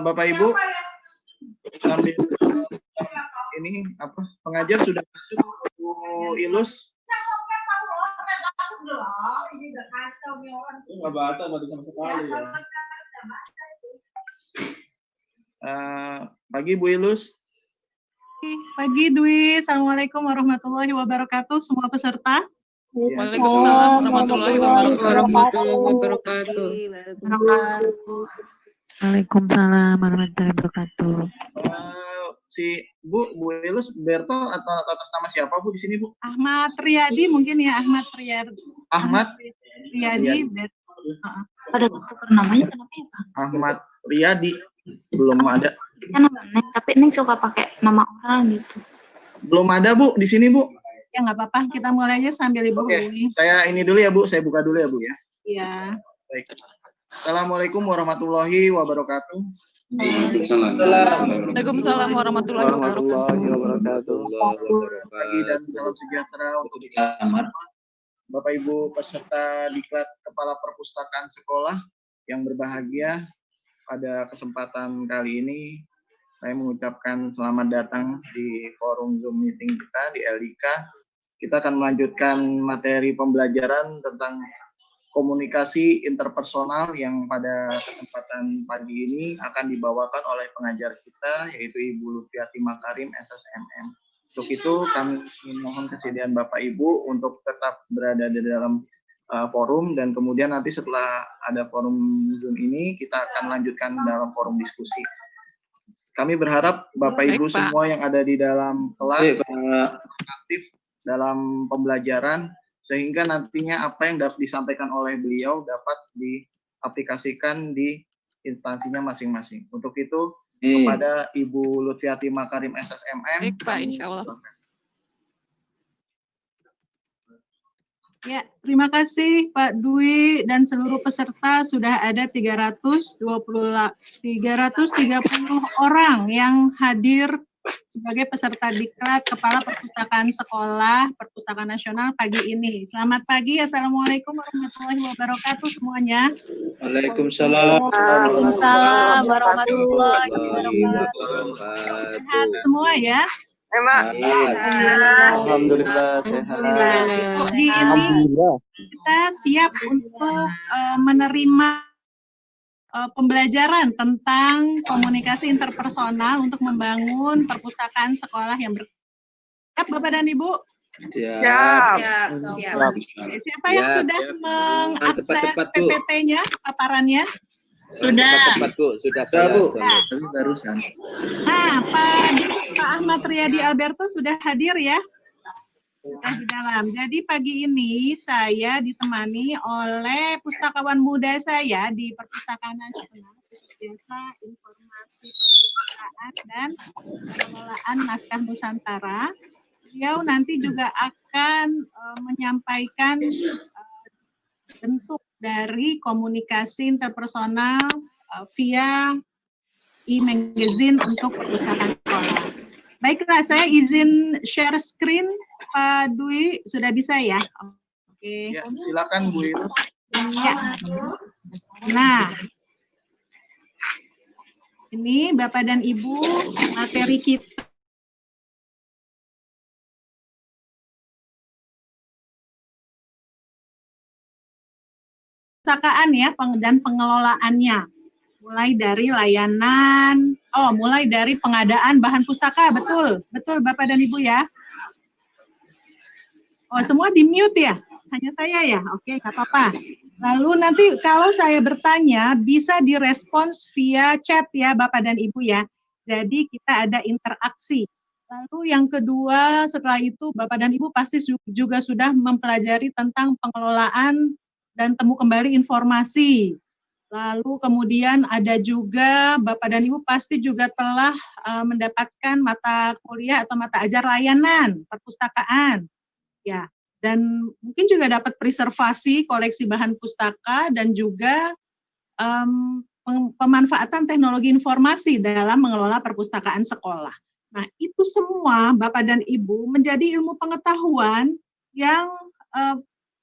Bapak Ibu, sambil ini apa pengajar sudah masuk, Bu Ilus. Nggak baca sama sekali ya. Pagi Bu Ilus. Pagi Dwi, Assalamualaikum warahmatullahi wabarakatuh semua peserta. Waalaikumsalam warahmatullahi wabarakatuh. Waalaikumsalam warahmatullahi wabarakatuh. Si Bu Ilus Berto atau atas nama siapa Bu di sini Bu? Ahmad Riyadi mungkin ya, Ahmad Riyadi. Ahmad Riyadi. Ada tukar namanya kenapa ya Pak? Ahmad Riyadi belum ada. Kan nama Neng, tapi Neng suka pakai nama orang gitu. Belum ada Bu di sini Bu. Ya nggak apa-apa, kita mulai aja sambil Ibu. Oke, saya ini dulu ya Bu, saya buka dulu ya Bu ya. Iya. Baik. Assalamualaikum warahmatullahi wabarakatuh. Waalaikumsalam warahmatullahi wabarakatuh. Pagi dan salam sejahtera untuk kita semua. Bapak Ibu peserta Diklat Kepala Perpustakaan Sekolah yang berbahagia, pada kesempatan kali ini saya mengucapkan selamat datang di forum Zoom meeting kita di LDK. Kita akan melanjutkan materi pembelajaran tentang komunikasi interpersonal yang pada kesempatan pagi ini akan dibawakan oleh pengajar kita, yaitu Ibu Lutfiati Makarim, SSMM. Untuk itu kami mohon kesediaan Bapak Ibu untuk tetap berada di dalam forum, dan kemudian nanti setelah ada forum Zoom ini kita akan lanjutkan dalam forum diskusi. Kami berharap Bapak Ibu semua yang ada di dalam kelas aktif dalam pembelajaran, sehingga nantinya apa yang dapat disampaikan oleh beliau dapat diaplikasikan di instansinya masing-masing. Untuk itu kepada Ibu Lutfiati Makarim SSMM. Baik Pak, insya Allah. Ya, terima kasih Pak Dwi dan seluruh peserta. Sudah ada 330 orang yang hadir sebagai peserta Diklat Kepala Perpustakaan Sekolah Perpustakaan Nasional pagi ini. Selamat pagi, Assalamualaikum warahmatullahi wabarakatuh semuanya. Waalaikumsalam. Waalaikumsalam warahmatullahi wabarakatuh. Sehat semua ya. Alhamdulillah sehat. Di ini kita siap untuk menerima pembelajaran tentang komunikasi interpersonal untuk membangun perpustakaan sekolah yang bersiap, Bapak dan Ibu. Siap. Siapa yang sudah mengakses PPT-nya, paparannya? Sudah. Sudah Bu. Barusan. Nah, Pak Ahmad Riyadi Alberto sudah hadir ya? Sudah di dalam. Jadi pagi ini saya ditemani oleh pustakawan muda saya di Perpustakaan Nasional, Jasa Informasi Perpustakaan dan Pengelolaan Naskah Nusantara. Beliau nanti juga akan menyampaikan bentuk dari komunikasi interpersonal via e-magazine untuk perpustakaan sekolah. Baiklah, saya izin share screen, Pak Dwi, sudah bisa ya? Oke. Ya, silakan Bu Ilus. Ya. Nah, ini Bapak dan Ibu materi kita. Perpustakaan ya, dan pengelolaannya. Mulai dari layanan, mulai dari pengadaan bahan pustaka, betul Bapak dan Ibu ya. Oh, semua di mute ya? Hanya saya ya? Oke, nggak apa-apa. Lalu nanti kalau saya bertanya, bisa direspons via chat ya Bapak dan Ibu ya. Jadi kita ada interaksi. Lalu yang kedua, setelah itu Bapak dan Ibu pasti juga sudah mempelajari tentang pengelolaan dan temu kembali informasi. Lalu kemudian ada juga Bapak dan Ibu pasti juga telah mendapatkan mata kuliah atau mata ajar layanan perpustakaan. Ya, dan mungkin juga dapat preservasi koleksi bahan pustaka dan juga pemanfaatan teknologi informasi dalam mengelola perpustakaan sekolah. Nah, itu semua Bapak dan Ibu menjadi ilmu pengetahuan yang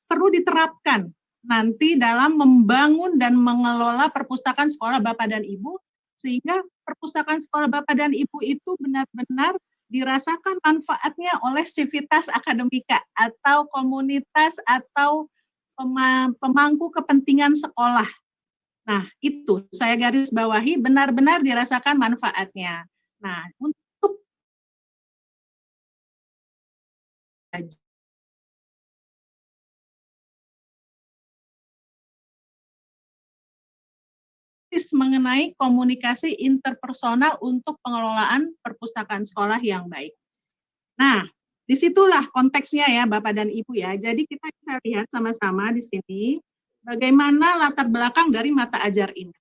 perlu diterapkan nanti dalam membangun dan mengelola perpustakaan sekolah Bapak dan Ibu, sehingga perpustakaan sekolah Bapak dan Ibu itu benar-benar dirasakan manfaatnya oleh sivitas akademika atau komunitas atau pemangku kepentingan sekolah. Nah, itu saya garis bawahi benar-benar dirasakan manfaatnya. Nah, untuk mengenai komunikasi interpersonal untuk pengelolaan perpustakaan sekolah yang baik. Nah, disitulah konteksnya ya Bapak dan Ibu ya. Jadi kita bisa lihat sama-sama di sini bagaimana latar belakang dari mata ajar ini.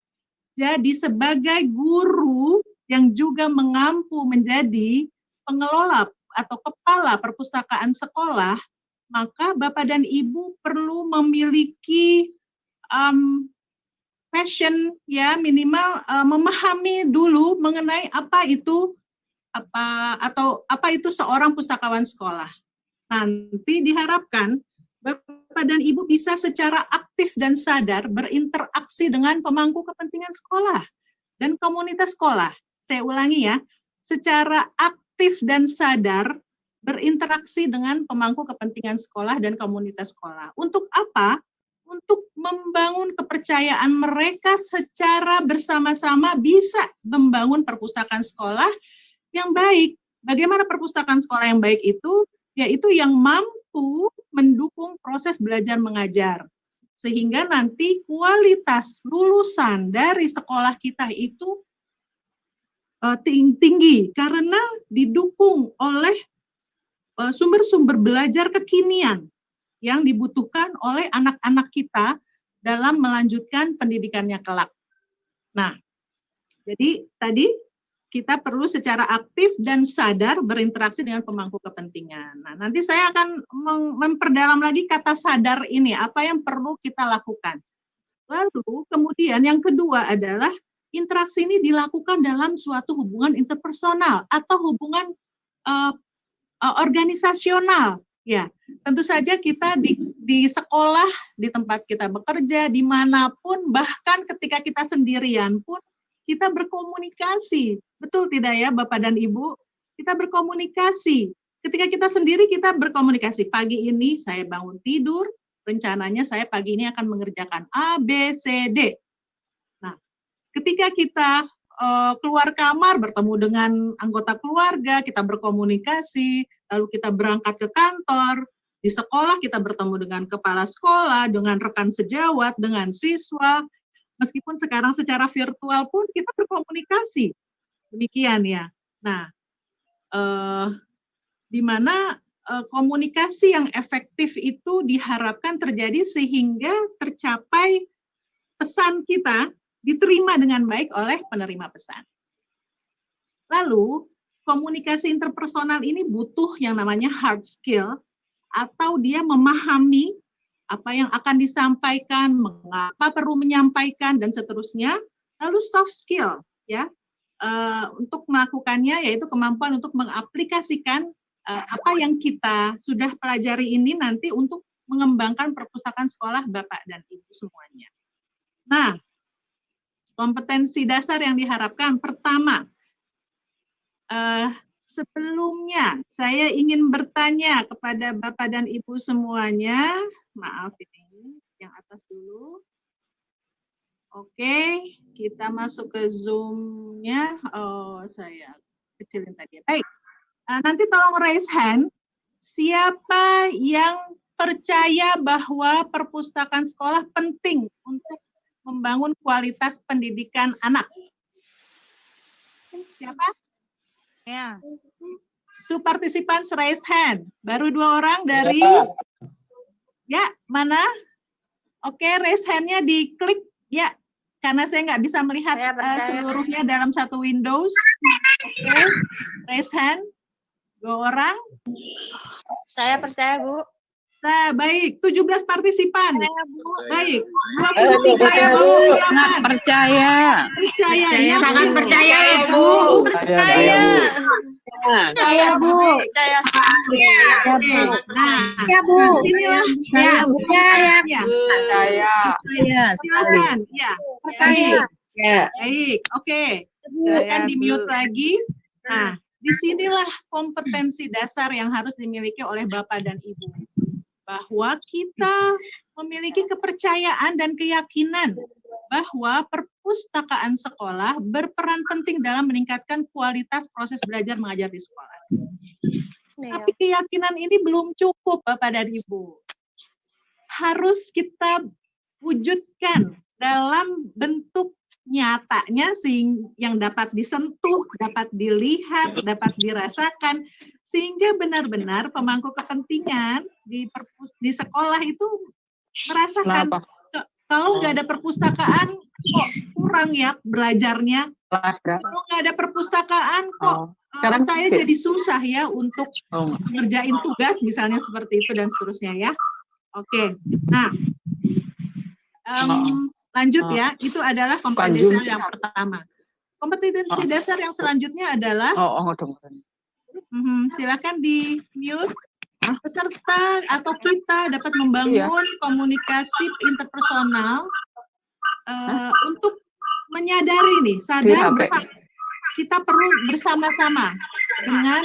Jadi sebagai guru yang juga mengampu menjadi pengelola atau kepala perpustakaan sekolah, maka Bapak dan Ibu perlu memiliki passion ya, minimal memahami dulu mengenai apa itu seorang pustakawan sekolah. Nanti diharapkan Bapak dan Ibu bisa secara aktif dan sadar berinteraksi dengan pemangku kepentingan sekolah dan komunitas sekolah. Saya ulangi ya, secara aktif dan sadar berinteraksi dengan pemangku kepentingan sekolah dan komunitas sekolah. Untuk apa? Untuk membangun kepercayaan mereka secara bersama-sama bisa membangun perpustakaan sekolah yang baik. Bagaimana perpustakaan sekolah yang baik itu? Yaitu yang mampu mendukung proses belajar mengajar. Sehingga nanti kualitas lulusan dari sekolah kita itu tinggi karena didukung oleh sumber-sumber belajar kekinian yang dibutuhkan oleh anak-anak kita dalam melanjutkan pendidikannya kelak. Nah, jadi tadi kita perlu secara aktif dan sadar berinteraksi dengan pemangku kepentingan. Nah, nanti saya akan memperdalam lagi kata sadar ini, apa yang perlu kita lakukan. Lalu kemudian yang kedua adalah interaksi ini dilakukan dalam suatu hubungan interpersonal atau hubungan organisasional. Ya, tentu saja kita di sekolah, di tempat kita bekerja, dimanapun, bahkan ketika kita sendirian pun, kita berkomunikasi. Betul tidak ya Bapak dan Ibu? Kita berkomunikasi. Ketika kita sendiri, kita berkomunikasi. Pagi ini saya bangun tidur, rencananya saya pagi ini akan mengerjakan A, B, C, D. Nah, ketika kita keluar kamar, bertemu dengan anggota keluarga, kita berkomunikasi, lalu kita berangkat ke kantor, di sekolah kita bertemu dengan kepala sekolah, dengan rekan sejawat, dengan siswa, meskipun sekarang secara virtual pun kita berkomunikasi. Demikian ya. Nah, di mana komunikasi yang efektif itu diharapkan terjadi sehingga tercapai pesan kita diterima dengan baik oleh penerima pesan. Lalu, komunikasi interpersonal ini butuh yang namanya hard skill, atau dia memahami apa yang akan disampaikan, mengapa perlu menyampaikan, dan seterusnya. Lalu soft skill, ya, untuk melakukannya, yaitu kemampuan untuk mengaplikasikan apa yang kita sudah pelajari ini nanti untuk mengembangkan perpustakaan sekolah Bapak dan Ibu semuanya. Nah, kompetensi dasar yang diharapkan, pertama, sebelumnya saya ingin bertanya kepada Bapak dan Ibu semuanya, maaf ini, yang atas dulu. Oke, kita masuk ke Zoom-nya. Oh, saya kecilin tadi. Baik, nanti tolong raise hand, siapa yang percaya bahwa perpustakaan sekolah penting untuk membangun kualitas pendidikan anak? Siapa? Ya. Two participants raise hand. Baru 2 orang dari... Ya, mana? Oke, raise hand-nya diklik. Ya, karena saya nggak bisa melihat seluruhnya dalam satu Windows. Oke, raise hand. 2 orang. Saya percaya, Bu. Nah, baik, 17 partisipan. Baik, 23 ya, Bu. Sangat percaya. Percaya ya, Sangat Bu. percaya ya, Bu. Percaya. Saya Bu. Percaya. Ya, Bu. Nah, Ya Bu. inilah Saya percaya. Saya. Silakan. Ya, percaya. Ya. Baik, oke. Silakan di-mute lagi. Nah, disinilah kompetensi dasar yang harus dimiliki oleh Bapak dan Ibu. Bahwa kita memiliki kepercayaan dan keyakinan bahwa perpustakaan sekolah berperan penting dalam meningkatkan kualitas proses belajar mengajar di sekolah. Tapi keyakinan ini belum cukup, Bapak dan Ibu. Harus kita wujudkan dalam bentuk nyatanya yang dapat disentuh, dapat dilihat, dapat dirasakan, sehingga benar-benar pemangku kepentingan di sekolah itu merasakan kalau nggak ada perpustakaan kok kurang ya belajarnya. Kalau nggak ada perpustakaan kok saya jadi susah ya untuk ngerjain tugas misalnya seperti itu dan seterusnya ya. Oke, nah lanjut ya, itu adalah kompetensi yang pertama. Kompetensi dasar yang selanjutnya adalah silakan di mute. Peserta atau kita dapat membangun komunikasi interpersonal untuk menyadari nih, sadar kita perlu bersama-sama dengan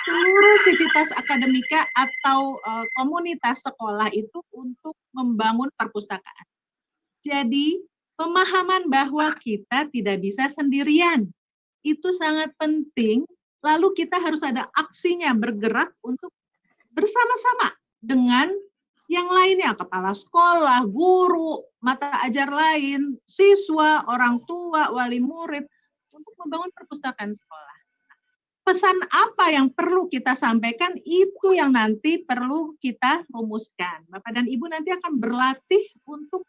seluruh sivitas akademika atau komunitas sekolah itu untuk membangun perpustakaan. Jadi pemahaman bahwa kita tidak bisa sendirian itu sangat penting. Lalu kita harus ada aksinya, bergerak untuk bersama-sama dengan yang lainnya, kepala sekolah, guru, mata ajar lain, siswa, orang tua, wali murid, untuk membangun perpustakaan sekolah. Pesan apa yang perlu kita sampaikan, itu yang nanti perlu kita rumuskan. Bapak dan Ibu nanti akan berlatih untuk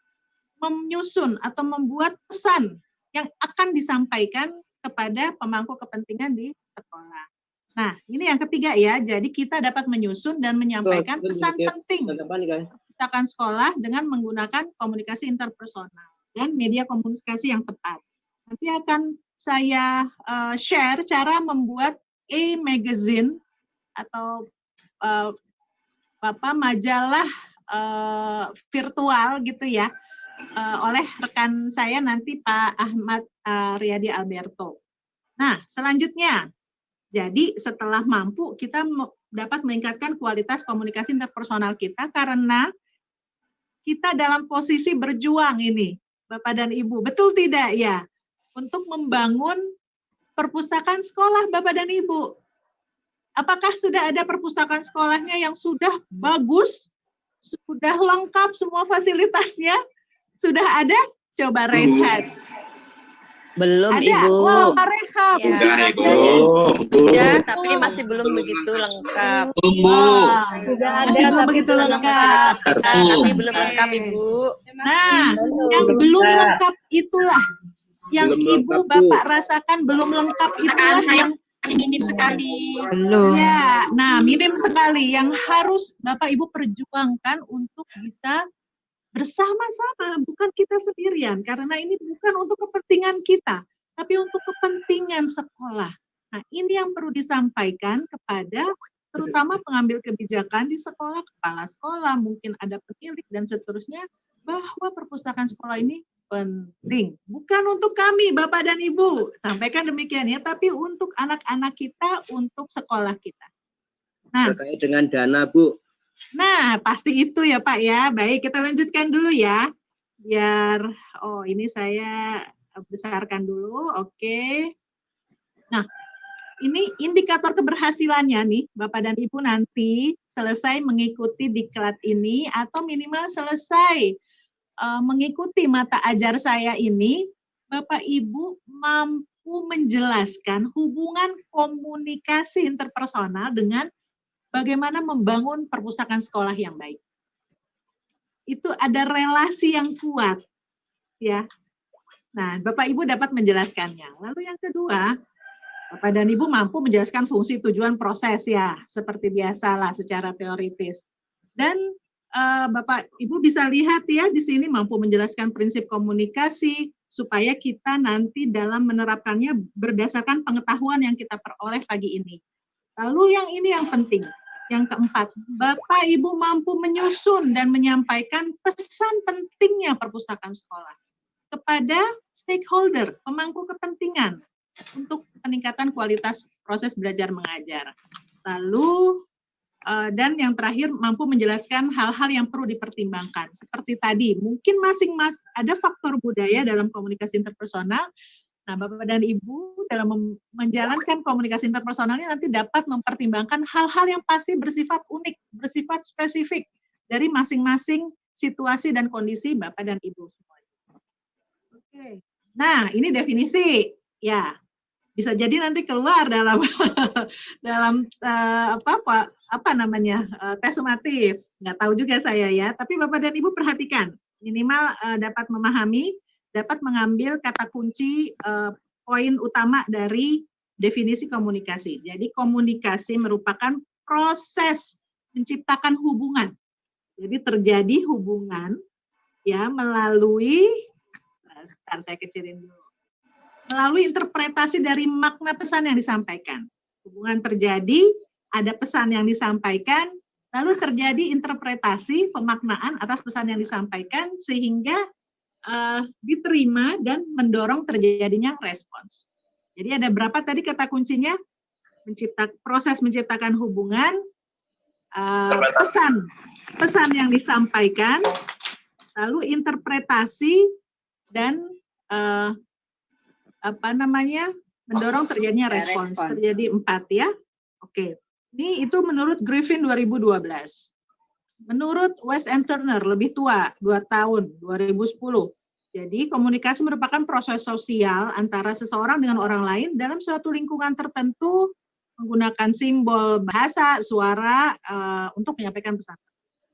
menyusun atau membuat pesan yang akan disampaikan kepada pemangku kepentingan di sekolah. Nah, ini yang ketiga ya, jadi kita dapat menyusun dan menyampaikan pesan penting perpustakaan sekolah dengan menggunakan komunikasi interpersonal dan media komunikasi yang tepat. Nanti akan saya share cara membuat e-magazine atau majalah virtual gitu ya, oleh rekan saya nanti Pak Ahmad Riyadi Alberto. Nah, selanjutnya, jadi setelah mampu kita dapat meningkatkan kualitas komunikasi interpersonal kita karena kita dalam posisi berjuang ini, Bapak dan Ibu. Betul tidak ya? Untuk membangun perpustakaan sekolah Bapak dan Ibu. Apakah sudah ada perpustakaan sekolahnya yang sudah bagus, sudah lengkap semua fasilitasnya? Sudah ada? Coba raise hand. Belum, ada. Ibu. Wah, rehab. Ya, Ibu. ya, tapi masih belum begitu lengkap. Sudah ada, Masih belum tapi begitu belum lengkap. lengkap. Tapi belum lengkap, Ibu. Nah, yang belum lengkap itulah yang Ibu Bapak rasakan belum lengkap itulah yang minim sekali. Belum. ya, nah minim sekali yang harus Bapak Ibu perjuangkan untuk bisa bersama-sama, bukan kita sendirian, karena ini bukan untuk kepentingan kita, tapi untuk kepentingan sekolah. Nah, ini yang perlu disampaikan kepada terutama pengambil kebijakan di sekolah, kepala sekolah, mungkin ada pemilik dan seterusnya, bahwa perpustakaan sekolah ini penting. Bukan untuk kami, Bapak dan Ibu, sampaikan demikian ya, tapi untuk anak-anak kita, untuk sekolah kita. Nah, Terkait dengan dana, Bu. Nah, pasti itu ya Pak ya. Baik, kita lanjutkan dulu ya. Biar, ini saya besarkan dulu, oke. Nah, ini indikator keberhasilannya nih, Bapak dan Ibu nanti selesai mengikuti diklat ini atau minimal selesai mengikuti mata ajar saya ini, Bapak Ibu mampu menjelaskan hubungan komunikasi interpersonal dengan bagaimana membangun perpustakaan sekolah yang baik. Itu ada relasi yang kuat, ya. Nah, Bapak Ibu dapat menjelaskannya. Lalu yang kedua, Bapak dan Ibu mampu menjelaskan fungsi, tujuan, proses ya, seperti biasalah secara teoritis. Dan Bapak Ibu bisa lihat ya di sini mampu menjelaskan prinsip komunikasi supaya kita nanti dalam menerapkannya berdasarkan pengetahuan yang kita peroleh pagi ini. Lalu yang ini yang penting. Yang keempat, Bapak Ibu mampu menyusun dan menyampaikan pesan pentingnya perpustakaan sekolah kepada stakeholder, pemangku kepentingan, untuk peningkatan kualitas proses belajar mengajar. Lalu dan yang terakhir mampu menjelaskan hal-hal yang perlu dipertimbangkan. Seperti tadi, mungkin ada faktor budaya dalam komunikasi interpersonal. Nah, Bapak dan Ibu dalam menjalankan komunikasi interpersonalnya nanti dapat mempertimbangkan hal-hal yang pasti bersifat unik, bersifat spesifik dari masing-masing situasi dan kondisi Bapak dan Ibu. Oke. Nah, ini definisi. Ya, bisa jadi nanti keluar dalam tes sumatif. Nggak tahu juga saya ya. Tapi Bapak dan Ibu perhatikan, minimal dapat memahami, dapat mengambil kata kunci poin utama dari definisi komunikasi. Jadi komunikasi merupakan proses menciptakan hubungan. Jadi terjadi hubungan ya melalui, sebentar saya kecilin dulu. Melalui interpretasi dari makna pesan yang disampaikan. Hubungan terjadi, ada pesan yang disampaikan, lalu terjadi interpretasi, pemaknaan atas pesan yang disampaikan, sehingga diterima dan mendorong terjadinya respons. Jadi ada berapa tadi kata kuncinya? Proses menciptakan hubungan, pesan yang disampaikan, lalu interpretasi, dan mendorong terjadinya respons. Terjadi 4 ya. Oke. Ini itu menurut Griffin 2012. Menurut West and Turner lebih tua, 2 tahun, 2010. Jadi komunikasi merupakan proses sosial antara seseorang dengan orang lain dalam suatu lingkungan tertentu menggunakan simbol, bahasa, suara untuk menyampaikan pesan.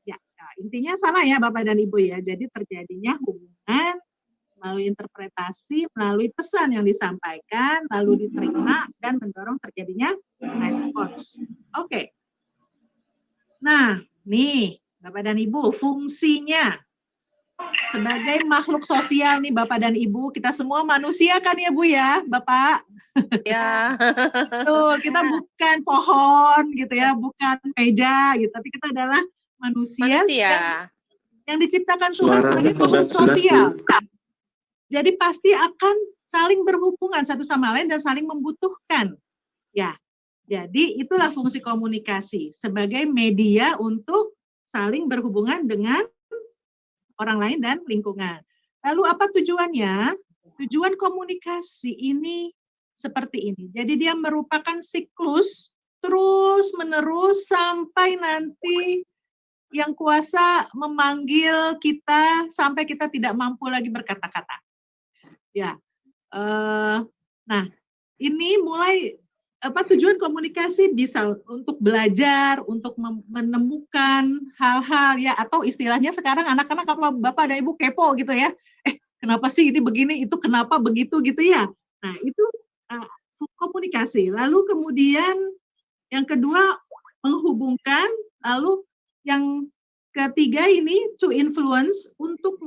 Ya, nah, intinya sama ya Bapak dan Ibu ya. Jadi terjadinya hubungan melalui interpretasi, melalui pesan yang disampaikan, lalu diterima, dan mendorong terjadinya respons. Oke. Nah, nih, Bapak dan Ibu, fungsinya sebagai makhluk sosial nih Bapak dan Ibu, kita semua manusia kan ya Bu ya, Bapak? Ya. Tuh, kita bukan pohon gitu ya, bukan meja gitu, tapi kita adalah manusia. Yang diciptakan Tuhan sebagai makhluk sosial. Jadi pasti akan saling berhubungan satu sama lain dan saling membutuhkan. Ya, jadi itulah fungsi komunikasi sebagai media untuk saling berhubungan dengan orang lain dan lingkungan. Lalu apa tujuannya? Tujuan komunikasi ini seperti ini. Jadi dia merupakan siklus terus-menerus sampai nanti yang kuasa memanggil kita sampai kita tidak mampu lagi berkata-kata. Ya, nah ini mulai tujuan komunikasi bisa untuk belajar, untuk menemukan hal-hal ya, atau istilahnya sekarang anak-anak apa Bapak dan Ibu kepo gitu ya, kenapa sih ini begini, itu kenapa begitu gitu ya. Nah itu komunikasi. Lalu kemudian yang kedua menghubungkan, lalu yang ketiga ini to influence, untuk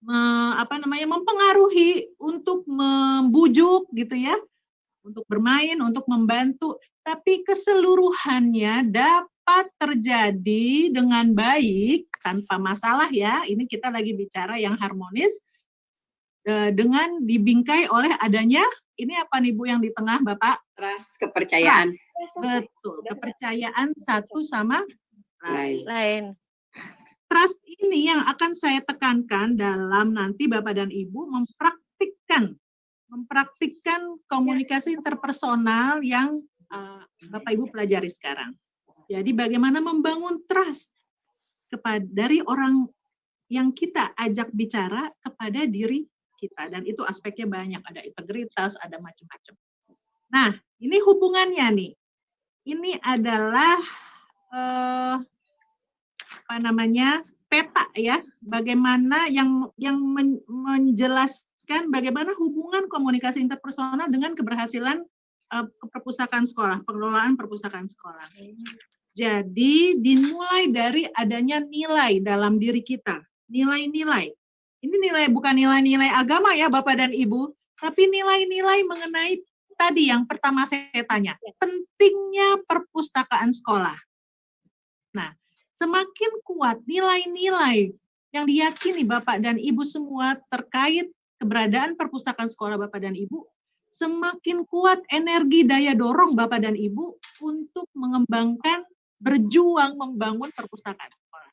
mempengaruhi, untuk membujuk gitu ya, untuk bermain, untuk membantu, tapi keseluruhannya dapat terjadi dengan baik tanpa masalah ya. Ini kita lagi bicara yang harmonis dengan dibingkai oleh adanya ini apa nih Bu yang di tengah Bapak? Trust, kepercayaan. Betul, kepercayaan satu sama Lain. Trust ini yang akan saya tekankan dalam nanti Bapak dan Ibu mempraktikkan komunikasi interpersonal yang Bapak Ibu pelajari sekarang. Jadi bagaimana membangun trust dari orang yang kita ajak bicara kepada diri kita, dan itu aspeknya banyak, ada integritas, ada macam-macam. Nah, ini hubungannya nih. Ini adalah peta ya, bagaimana yang menjelaskan bagaimana hubungan komunikasi interpersonal dengan keberhasilan perpustakaan sekolah, pengelolaan perpustakaan sekolah. Jadi dimulai dari adanya nilai dalam diri kita, nilai-nilai. Ini nilai bukan nilai-nilai agama ya Bapak dan Ibu, tapi nilai-nilai mengenai tadi yang pertama saya tanya, pentingnya perpustakaan sekolah. Nah, semakin kuat nilai-nilai yang diyakini Bapak dan Ibu semua terkait keberadaan perpustakaan sekolah Bapak dan Ibu, semakin kuat energi daya dorong Bapak dan Ibu untuk mengembangkan, berjuang membangun perpustakaan sekolah.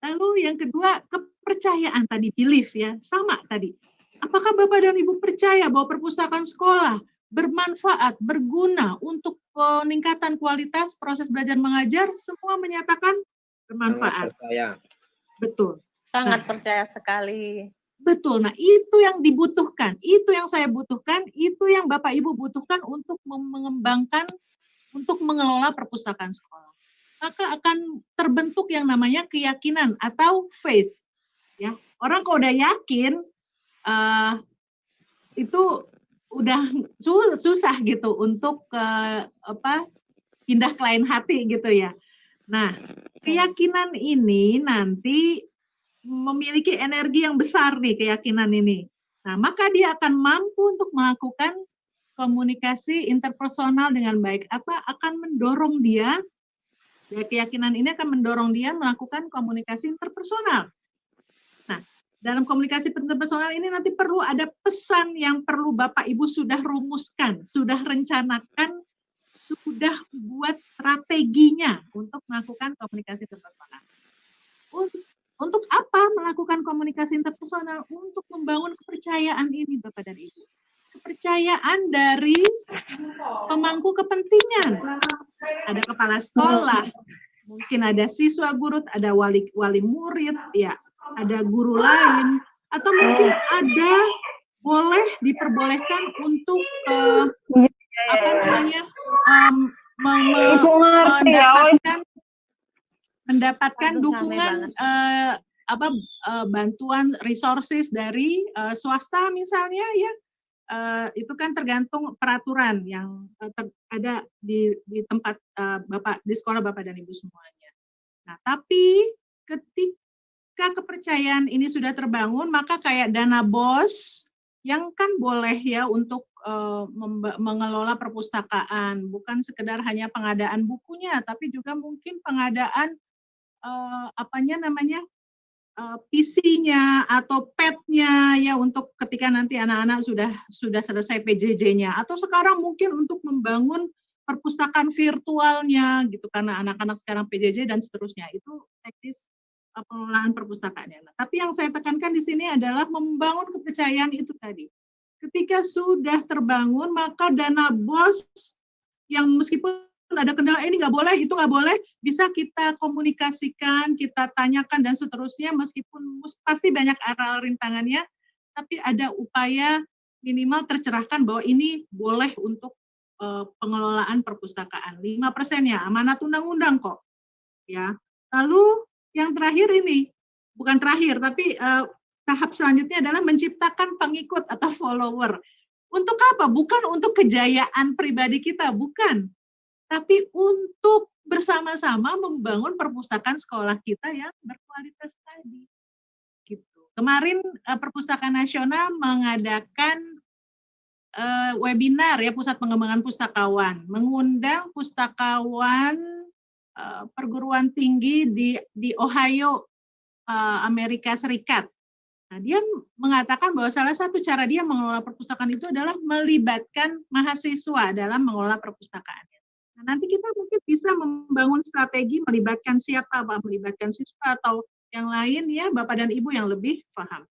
Lalu yang kedua, kepercayaan tadi, belief ya, sama tadi. Apakah Bapak dan Ibu percaya bahwa perpustakaan sekolah bermanfaat, berguna untuk peningkatan kualitas proses belajar mengajar? Semua menyatakan bermanfaat. Betul. Sangat percaya sekali. Betul. Nah, itu yang dibutuhkan, itu yang saya butuhkan, itu yang Bapak Ibu butuhkan untuk mengembangkan, untuk mengelola perpustakaan sekolah. Maka akan terbentuk yang namanya keyakinan atau faith. Ya, orang kalau udah yakin, itu udah susah gitu untuk pindah ke lain hati gitu ya. Nah, keyakinan ini nanti memiliki energi yang besar nih, keyakinan ini. Nah, maka dia akan mampu untuk melakukan komunikasi interpersonal dengan baik. Akan mendorong dia, ya, keyakinan ini akan mendorong dia melakukan komunikasi interpersonal. Nah, dalam komunikasi interpersonal ini nanti perlu ada pesan yang perlu Bapak Ibu sudah rumuskan, sudah rencanakan, sudah buat strateginya untuk melakukan komunikasi interpersonal. Untuk apa melakukan komunikasi interpersonal? Untuk membangun kepercayaan ini Bapak dan Ibu. Kepercayaan dari pemangku kepentingan. Ada kepala sekolah, mungkin ada siswa guru, ada wali murid, ya, ada guru lain, atau mungkin ada diperbolehkan untuk mendapatkan dukungan bantuan resources dari swasta misalnya ya. Itu kan tergantung peraturan yang ada di tempat Bapak, di sekolah Bapak dan Ibu semuanya. Nah, tapi ketika kepercayaan ini sudah terbangun, maka kayak dana BOS yang kan boleh ya untuk mengelola perpustakaan, bukan sekedar hanya pengadaan bukunya, tapi juga mungkin pengadaan PC-nya atau pad-nya ya, untuk ketika nanti anak-anak sudah selesai PJJ-nya, atau sekarang mungkin untuk membangun perpustakaan virtualnya gitu, karena anak-anak sekarang PJJ dan seterusnya. Itu teknis pengelolaan perpustakaannya. Nah, tapi yang saya tekankan di sini adalah membangun kepercayaan itu tadi. Ketika sudah terbangun, maka dana BOS yang meskipun ada kendala ini nggak boleh, itu nggak boleh, bisa kita komunikasikan, kita tanyakan dan seterusnya, meskipun pasti banyak aral rintangannya, tapi ada upaya minimal tercerahkan bahwa ini boleh untuk pengelolaan perpustakaan. 5% ya, amanat undang-undang kok. Ya. Lalu yang terakhir ini, bukan terakhir, tapi tahap selanjutnya adalah menciptakan pengikut atau follower. Untuk apa? Bukan untuk kejayaan pribadi kita, bukan. Tapi untuk bersama-sama membangun perpustakaan sekolah kita yang berkualitas tadi. Gitu. Kemarin Perpustakaan Nasional mengadakan webinar ya, Pusat Pengembangan Pustakawan, mengundang pustakawan perguruan tinggi di Ohio, Amerika Serikat. Nah, dia mengatakan bahwa salah satu cara dia mengelola perpustakaan itu adalah melibatkan mahasiswa dalam mengelola perpustakaan. Nah, nanti kita mungkin bisa membangun strategi melibatkan siapa, melibatkan siswa atau yang lain ya, Bapak dan Ibu yang lebih paham.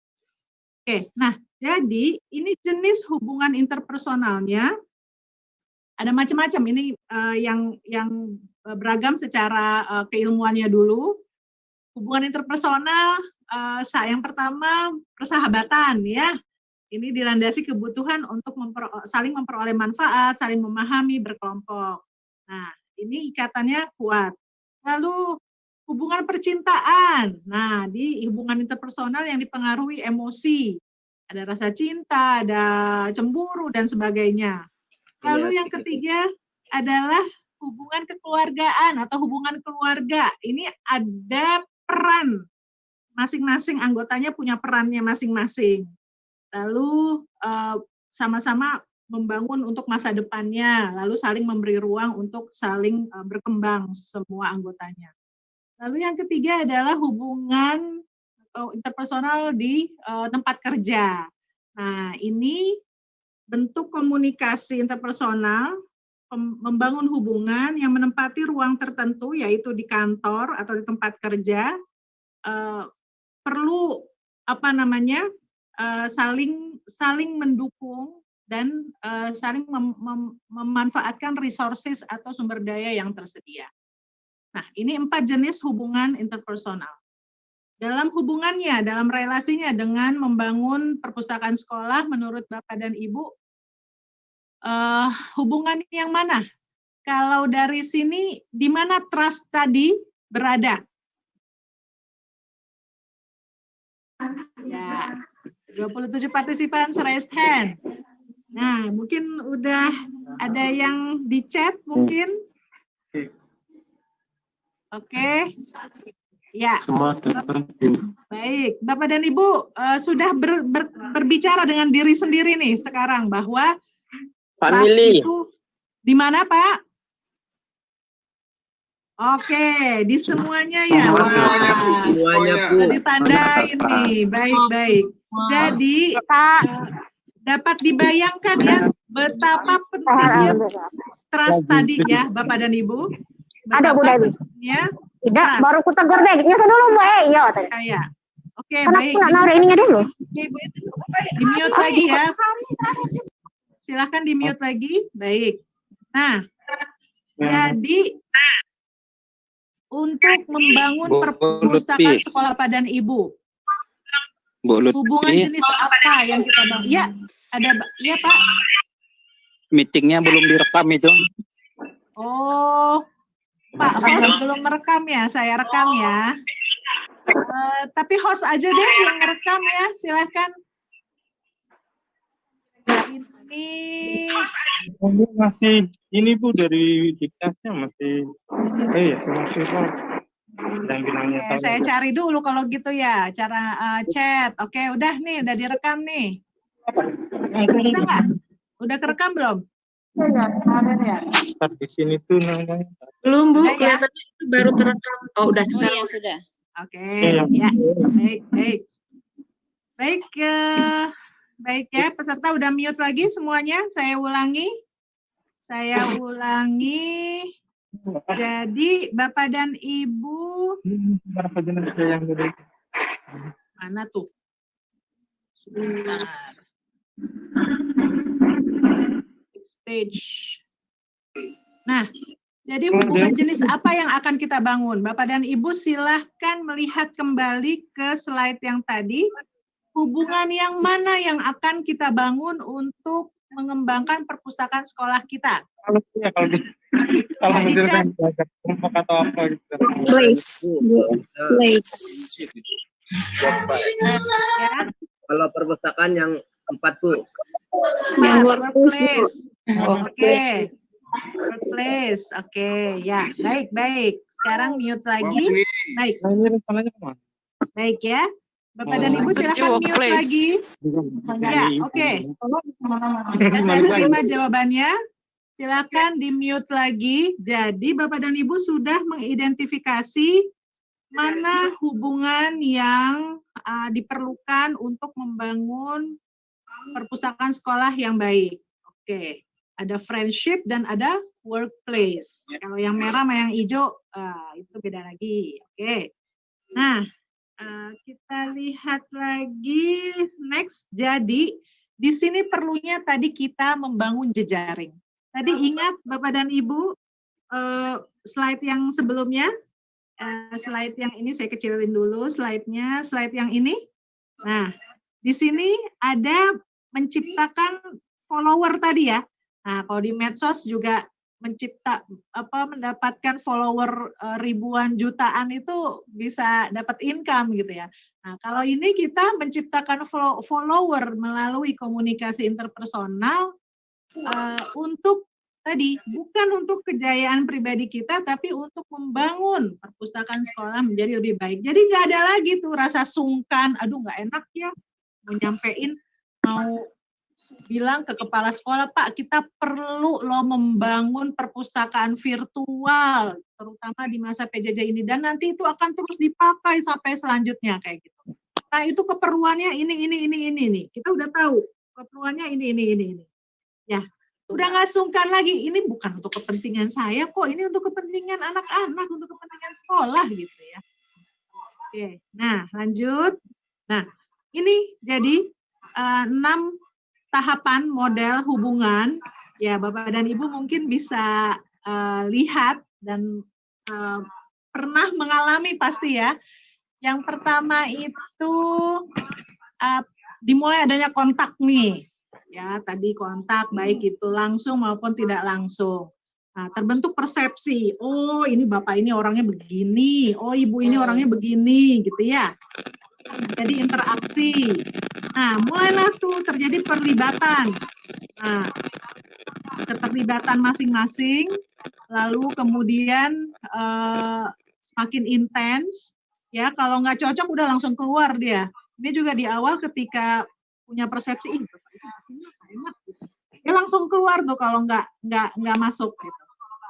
Oke, nah jadi ini jenis hubungan interpersonalnya ada macam-macam. Ini yang beragam secara keilmuannya dulu. Hubungan interpersonal yang pertama persahabatan ya. Ini dilandasi kebutuhan untuk saling memperoleh manfaat, saling memahami, berkelompok. Nah, ini ikatannya kuat. Lalu hubungan percintaan. Nah, di hubungan interpersonal yang dipengaruhi emosi. Ada rasa cinta, ada cemburu, dan sebagainya. Lalu yang ketiga adalah hubungan kekeluargaan atau hubungan keluarga. Ini ada peran. Masing-masing anggotanya punya perannya masing-masing. Lalu sama-sama membangun untuk masa depannya, lalu saling memberi ruang untuk saling berkembang semua anggotanya. Lalu yang ketiga adalah hubungan interpersonal di tempat kerja. Nah, ini bentuk komunikasi interpersonal, membangun hubungan yang menempati ruang tertentu, yaitu di kantor atau di tempat kerja, perlu saling mendukung dan saling memanfaatkan resources atau sumber daya yang tersedia. Nah, ini 4 jenis hubungan interpersonal. Dalam hubungannya, dalam relasinya dengan membangun perpustakaan sekolah, menurut Bapak dan Ibu, hubungan yang mana? Kalau dari sini, di mana trust tadi berada? Ya, 27 partisipan raise hand. Nah, mungkin udah ada yang di chat mungkin. Oke. Ya. Baik, Bapak dan Ibu sudah berbicara dengan diri sendiri nih sekarang bahwa Family. itu di mana, Pak? Oke, di semuanya ya. Semuanya, Bu. Ditandain nih, baik-baik. Jadi dapat dibayangkan ya betapa pentingnya trust tadi ya, Bapak dan Ibu. Ada Bu Dewi. Ya. Tidak, baru ku tegur deh. Nyasa dulu Bu. Iya. Kayak. Oke, Kenapa baik. nggak naruh ininya dulu? Di mute lagi ya. Silakan di mute lagi. Baik. Nah, jadi untuk membangun perpustakaan sekolah Pak dan Ibu, hubungan jenis apa yang kita bangun? Ya, ada ya Pak. Meetingnya belum direkam itu. Oh, Pak, host belum merekam ya, saya rekam ya. Tapi host aja deh yang merekam ya, silakan. Ini masih ini Bu dari diktasnya masih masih dan bilangnya. Oke, saya cari dulu kalau gitu ya, cara chat. Oke, udah nih, udah direkam nih. Bisa nggak? Udah kerekam belum? Di sini tuh namanya. Belum, Bu. Udah, ya? Kelihatannya itu baru terekam. Oh, udah sekarang. Iya, sudah. Oke, ya, baik. Baik ya, peserta udah mute lagi semuanya. Saya ulangi. Jadi Bapak dan Ibu, mana tuh? Sebentar. Stage. Nah, jadi hubungan jenis apa yang akan kita bangun? Bapak dan Ibu silahkan melihat kembali ke slide yang tadi. Hubungan yang mana yang akan kita bangun untuk mengembangkan perpustakaan sekolah kita? Kalau misalkan kelompok atau apa gitu. Place. Ya. Kalau perpustakaan yang 4 Bu. Workplace. Oke. Workplace. Oke, ya. Baik. Sekarang mute lagi. Baik. Baik ya. Bapak dan Ibu silakan mute lagi. Ya, oke. Ya, saya terima jawabannya. Silakan di mute lagi. Jadi Bapak dan Ibu sudah mengidentifikasi mana hubungan yang diperlukan untuk membangun perpustakaan sekolah yang baik. Oke, ada friendship dan ada workplace. Kalau yang merah sama yang hijau itu beda lagi. Oke. Nah, kita lihat lagi next. Jadi di sini perlunya tadi kita membangun jejaring. Tadi ingat Bapak dan Ibu slide yang sebelumnya, slide yang ini saya kecilin dulu slide-nya, slide yang ini. Nah, di sini ada menciptakan follower tadi ya. Nah, kalau di medsos juga mendapatkan follower ribuan jutaan itu bisa dapat income gitu ya. Nah, kalau ini kita menciptakan follower melalui komunikasi interpersonal untuk tadi bukan untuk kejayaan pribadi kita, tapi untuk membangun perpustakaan sekolah menjadi lebih baik. Jadi nggak ada lagi tuh rasa sungkan, aduh nggak enak ya mau nyampein, mau bilang ke kepala sekolah, Pak, kita perlu loh membangun perpustakaan virtual, terutama di masa PJJ ini, dan nanti itu akan terus dipakai sampai selanjutnya kayak gitu. Nah, itu keperluannya ini nih. Kita udah tahu keperluannya ini. Ya, udah nggak sungkan lagi. Ini bukan untuk kepentingan saya kok, ini untuk kepentingan anak-anak, untuk kepentingan sekolah gitu ya. Oke, nah lanjut. Nah, ini jadi 6 tahapan model hubungan. Ya, Bapak dan Ibu mungkin bisa lihat dan pernah mengalami pasti ya. Yang pertama itu dimulai adanya kontak nih. Ya, tadi kontak baik itu langsung maupun tidak langsung. Nah, terbentuk persepsi. Oh, ini Bapak ini orangnya begini. Oh, Ibu ini orangnya begini, gitu ya. Jadi interaksi. Nah, mulailah tuh terjadi perlibatan. Nah, keterlibatan masing-masing, lalu kemudian semakin intens. Ya, kalau nggak cocok udah langsung keluar dia. Ini juga di awal ketika punya persepsi, enak, gitu. Dia langsung keluar tuh kalau nggak masuk gitu.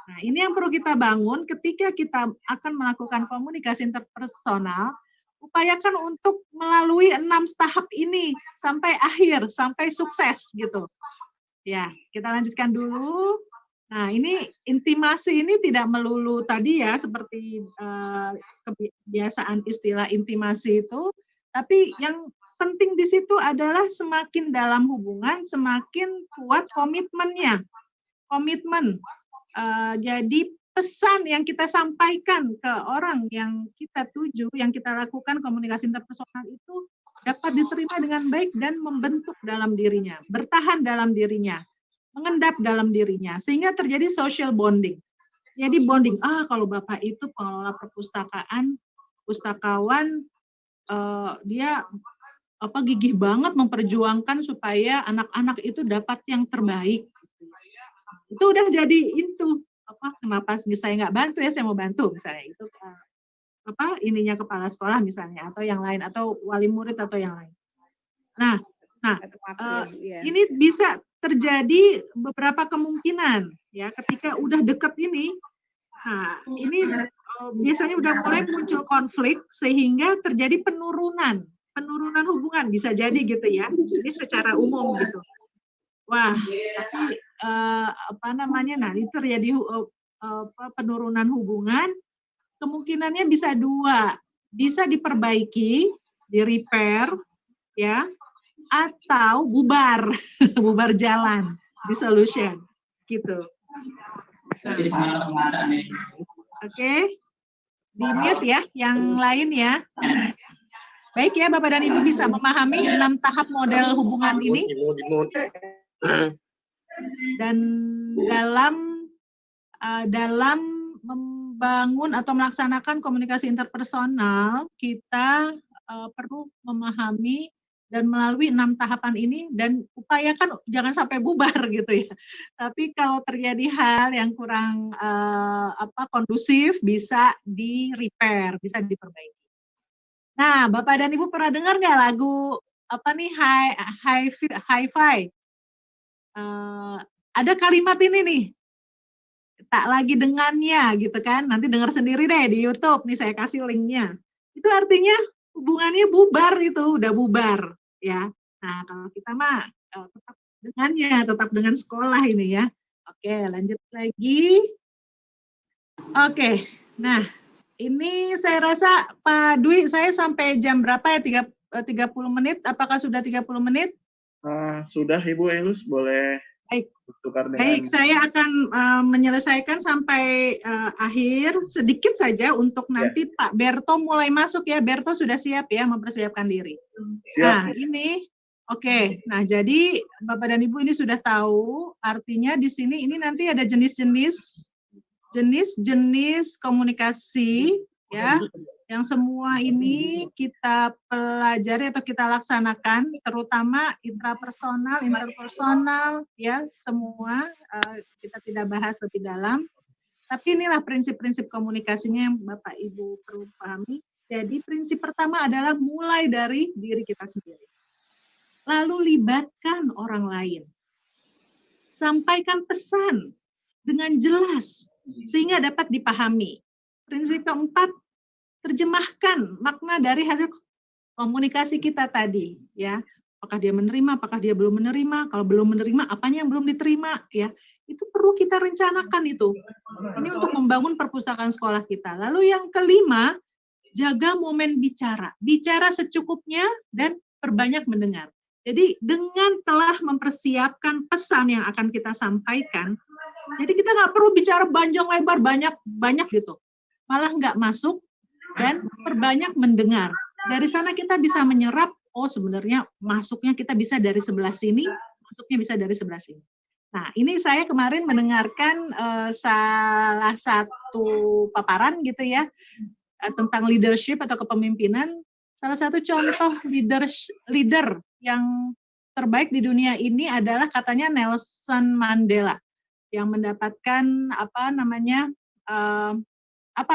Nah, ini yang perlu kita bangun ketika kita akan melakukan komunikasi interpersonal. Upayakan untuk melalui 6 tahap ini sampai akhir, sampai sukses gitu. Ya, kita lanjutkan dulu. Nah, ini intimasi ini tidak melulu tadi ya seperti kebiasaan istilah intimasi itu, tapi yang penting di situ adalah semakin dalam hubungan, semakin kuat komitmennya. Komitmen. Jadi pesan yang kita sampaikan ke orang yang kita tuju, yang kita lakukan komunikasi interpersonal itu dapat diterima dengan baik dan membentuk dalam dirinya, bertahan dalam dirinya, mengendap dalam dirinya, sehingga terjadi social bonding. Jadi bonding, kalau Bapak itu pengelola perpustakaan, pustakawan, dia gigih banget memperjuangkan supaya anak-anak itu dapat yang terbaik. Itu udah jadi itu. Kenapa saya nggak bantu ya, saya mau bantu misalnya itu ininya kepala sekolah misalnya atau yang lain atau wali murid atau yang lain. Nah ini bisa terjadi beberapa kemungkinan ya ketika udah deket ini. Nah ini biasanya udah mulai muncul konflik sehingga terjadi penurunan hubungan bisa jadi gitu ya. Ini secara umum gitu. Wah, tapi nanti terjadi penurunan hubungan, kemungkinannya bisa 2, bisa diperbaiki, di-repair, ya, atau bubar, bubar jalan, dissolution, gitu. Oke, di-mute ya, yang lain ya. Baik ya, Bapak dan Ibu bisa memahami 6 tahap model hubungan ini. Dan dalam membangun atau melaksanakan komunikasi interpersonal, kita perlu memahami dan melalui 6 tahapan ini dan upayakan jangan sampai bubar gitu ya. Tapi kalau terjadi hal yang kurang kondusif bisa di-repair, bisa diperbaiki. Nah, Bapak dan Ibu pernah dengar nggak lagu Hi-Fi? Ada kalimat ini nih, tak lagi dengannya gitu kan, nanti dengar sendiri deh di YouTube nih, saya kasih linknya. Itu artinya hubungannya bubar, itu udah bubar ya. Nah kalau kita mah tetap dengannya, tetap dengan sekolah ini ya. Oke, lanjut lagi. Oke, nah ini saya rasa Pak Dwi, saya sampai jam berapa ya, 30 menit, apakah sudah 30 menit? Sudah Ibu Elus, boleh bertukar dengan... Baik, saya akan menyelesaikan sampai akhir sedikit saja untuk nanti Pak Berto mulai masuk ya. Berto sudah siap ya mempersiapkan diri. Siap. Nah ini, oke. Nah jadi Bapak dan Ibu ini sudah tahu artinya di sini ini nanti ada jenis-jenis komunikasi ya. Yang semua ini kita pelajari atau kita laksanakan, terutama intrapersonal, interpersonal, ya semua kita tidak bahas lebih dalam. Tapi inilah prinsip-prinsip komunikasinya yang Bapak Ibu perlu pahami. Jadi prinsip pertama adalah mulai dari diri kita sendiri. Lalu libatkan orang lain. Sampaikan pesan dengan jelas sehingga dapat dipahami. Prinsip keempat, terjemahkan makna dari hasil komunikasi kita tadi ya. Apakah dia menerima, apakah dia belum menerima? Kalau belum menerima, apanya yang belum diterima? Ya, itu perlu kita rencanakan itu. Ini untuk membangun perpustakaan sekolah kita. Lalu yang kelima, jaga momen bicara. Bicara secukupnya dan perbanyak mendengar. Jadi dengan telah mempersiapkan pesan yang akan kita sampaikan, jadi kita nggak perlu bicara panjang lebar banyak gitu. Malah nggak masuk dan perbanyak mendengar. Dari sana kita bisa menyerap, oh sebenarnya masuknya kita bisa dari sebelah sini, masuknya bisa dari sebelah sini. Nah, ini saya kemarin mendengarkan salah satu paparan gitu ya, tentang leadership atau kepemimpinan. Salah satu contoh leader yang terbaik di dunia ini adalah katanya Nelson Mandela, yang mendapatkan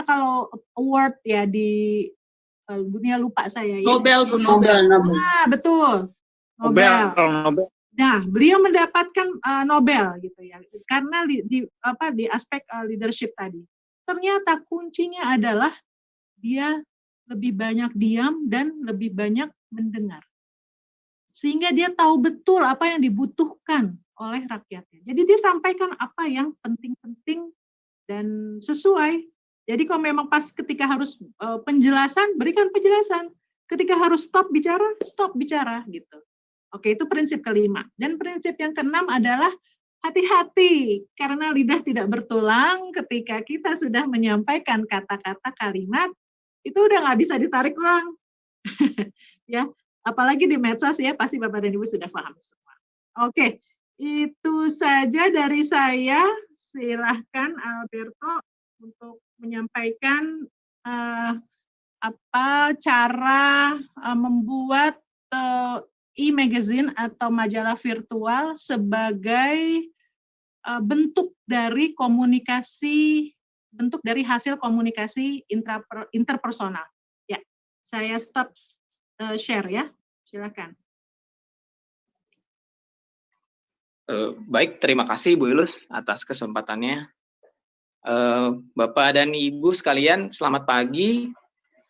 kalau award ya di dunia, lupa saya ya. Nobel. Ah, betul. Nobel. Nah, beliau mendapatkan Nobel gitu ya, karena di aspek leadership tadi. Ternyata kuncinya adalah dia lebih banyak diam dan lebih banyak mendengar. Sehingga dia tahu betul apa yang dibutuhkan oleh rakyatnya. Jadi dia sampaikan apa yang penting-penting dan sesuai. Jadi kalau memang pas ketika harus penjelasan, berikan penjelasan. Ketika harus stop bicara gitu. Oke, itu prinsip kelima. Dan prinsip yang keenam adalah hati-hati, karena lidah tidak bertulang. Ketika kita sudah menyampaikan kata-kata kalimat, itu udah nggak bisa ditarik ulang. Ya, apalagi di medsos ya, pasti Bapak dan Ibu sudah paham semua. Oke, itu saja dari saya. Silahkan Alberto untuk menyampaikan cara membuat e-magazine atau majalah virtual sebagai bentuk dari hasil komunikasi interpersonal. Ya, saya stop share ya, silakan. Baik, terima kasih Bu Ilus atas kesempatannya. Bapak dan Ibu sekalian, selamat pagi,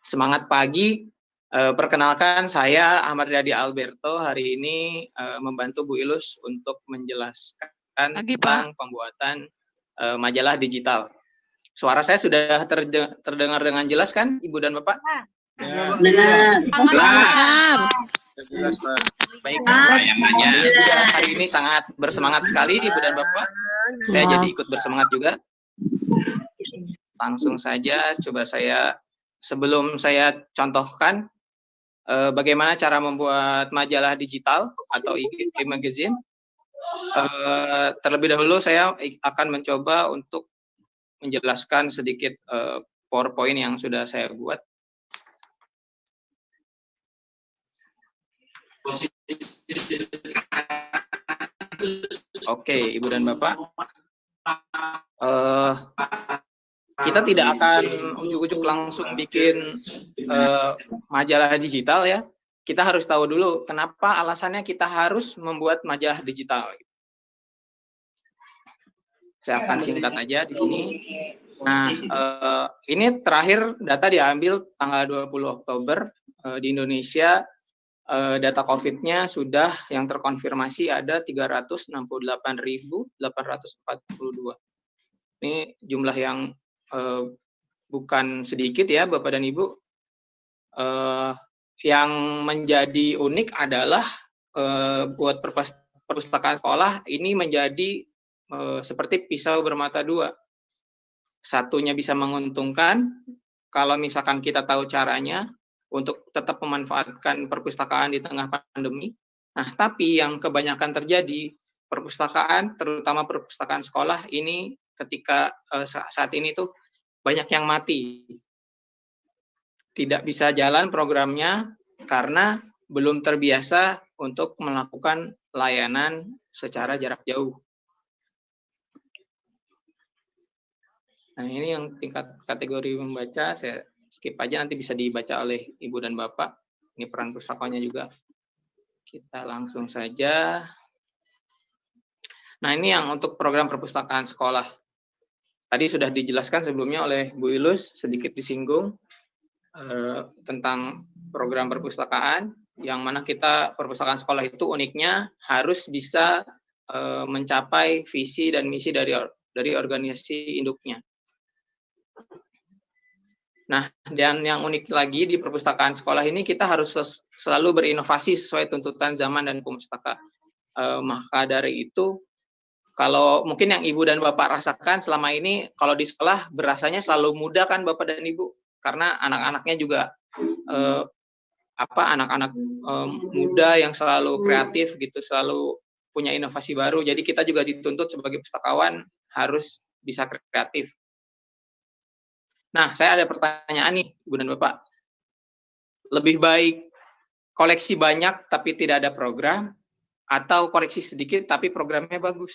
semangat pagi. Perkenalkan, saya Ahmad Riyadi Alberto, hari ini membantu Bu Ilus untuk menjelaskan tentang pembuatan majalah digital. Suara saya sudah terdengar dengan jelas kan, Ibu dan Bapak? Jelas, Pak. Baik, sayangnya hari ini sangat bersemangat sekali Ibu dan Bapak. Saya jadi ikut bersemangat juga. Langsung saja, coba sebelum saya contohkan bagaimana cara membuat majalah digital atau e-magazine. Terlebih dahulu saya akan mencoba untuk menjelaskan sedikit PowerPoint yang sudah saya buat. Oke, Ibu dan Bapak, kita tidak akan ujuk-ujuk langsung bikin majalah digital ya. Kita harus tahu dulu kenapa alasannya kita harus membuat majalah digital. Saya akan singkat aja di sini. Nah, ini terakhir data diambil tanggal 20 Oktober di Indonesia. Data COVID-nya sudah yang terkonfirmasi ada 368.842. Ini jumlah yang bukan sedikit ya Bapak dan Ibu. Yang menjadi unik adalah buat perpustakaan sekolah ini menjadi seperti pisau bermata dua. Satunya bisa menguntungkan kalau misalkan kita tahu caranya untuk tetap memanfaatkan perpustakaan di tengah pandemi. Nah, tapi yang kebanyakan terjadi, perpustakaan, terutama perpustakaan sekolah, ini ketika saat ini tuh banyak yang mati. Tidak bisa jalan programnya karena belum terbiasa untuk melakukan layanan secara jarak jauh. Nah, ini yang tingkat kategori membaca, saya skip aja, nanti bisa dibaca oleh Ibu dan Bapak. Ini peran pustakanya juga. Kita langsung saja. Nah, ini yang untuk program perpustakaan sekolah. Tadi sudah dijelaskan sebelumnya oleh Bu Ilus, sedikit disinggung tentang program perpustakaan. yang mana kita perpustakaan sekolah itu uniknya harus bisa mencapai visi dan misi dari organisasi induknya. Nah, dan yang unik lagi di perpustakaan sekolah ini kita harus selalu berinovasi sesuai tuntutan zaman dan pustaka. Maka dari itu, kalau mungkin yang Ibu dan Bapak rasakan selama ini, kalau di sekolah berasanya selalu mudah kan Bapak dan Ibu, karena anak-anaknya juga anak-anak muda yang selalu kreatif gitu, selalu punya inovasi baru. Jadi kita juga dituntut sebagai pustakawan harus bisa kreatif. Nah, saya ada pertanyaan nih, Ibu dan Bapak. Lebih baik koleksi banyak tapi tidak ada program, atau koleksi sedikit tapi programnya bagus?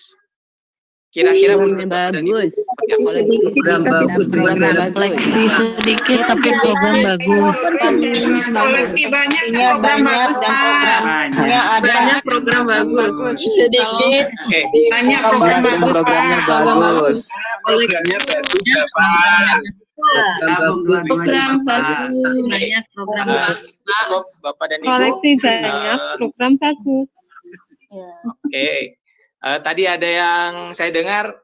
Kira-kira menurut Bapak dan Ibu bagus. seperti apa? Program bagus. Koleksi sedikit tapi program bagus. Koleksi banyak program bagus, Pak. Banyak program bagus. Sedikit Oke. banyak program bagus, Programnya Pak. bagus. Programnya bagus, Bapak. Program bagus. Banyak program bagus, Pak. Cukup, Bapak dan Ibu. Koleksi banyak, program bagus. Oke. Tadi ada yang saya dengar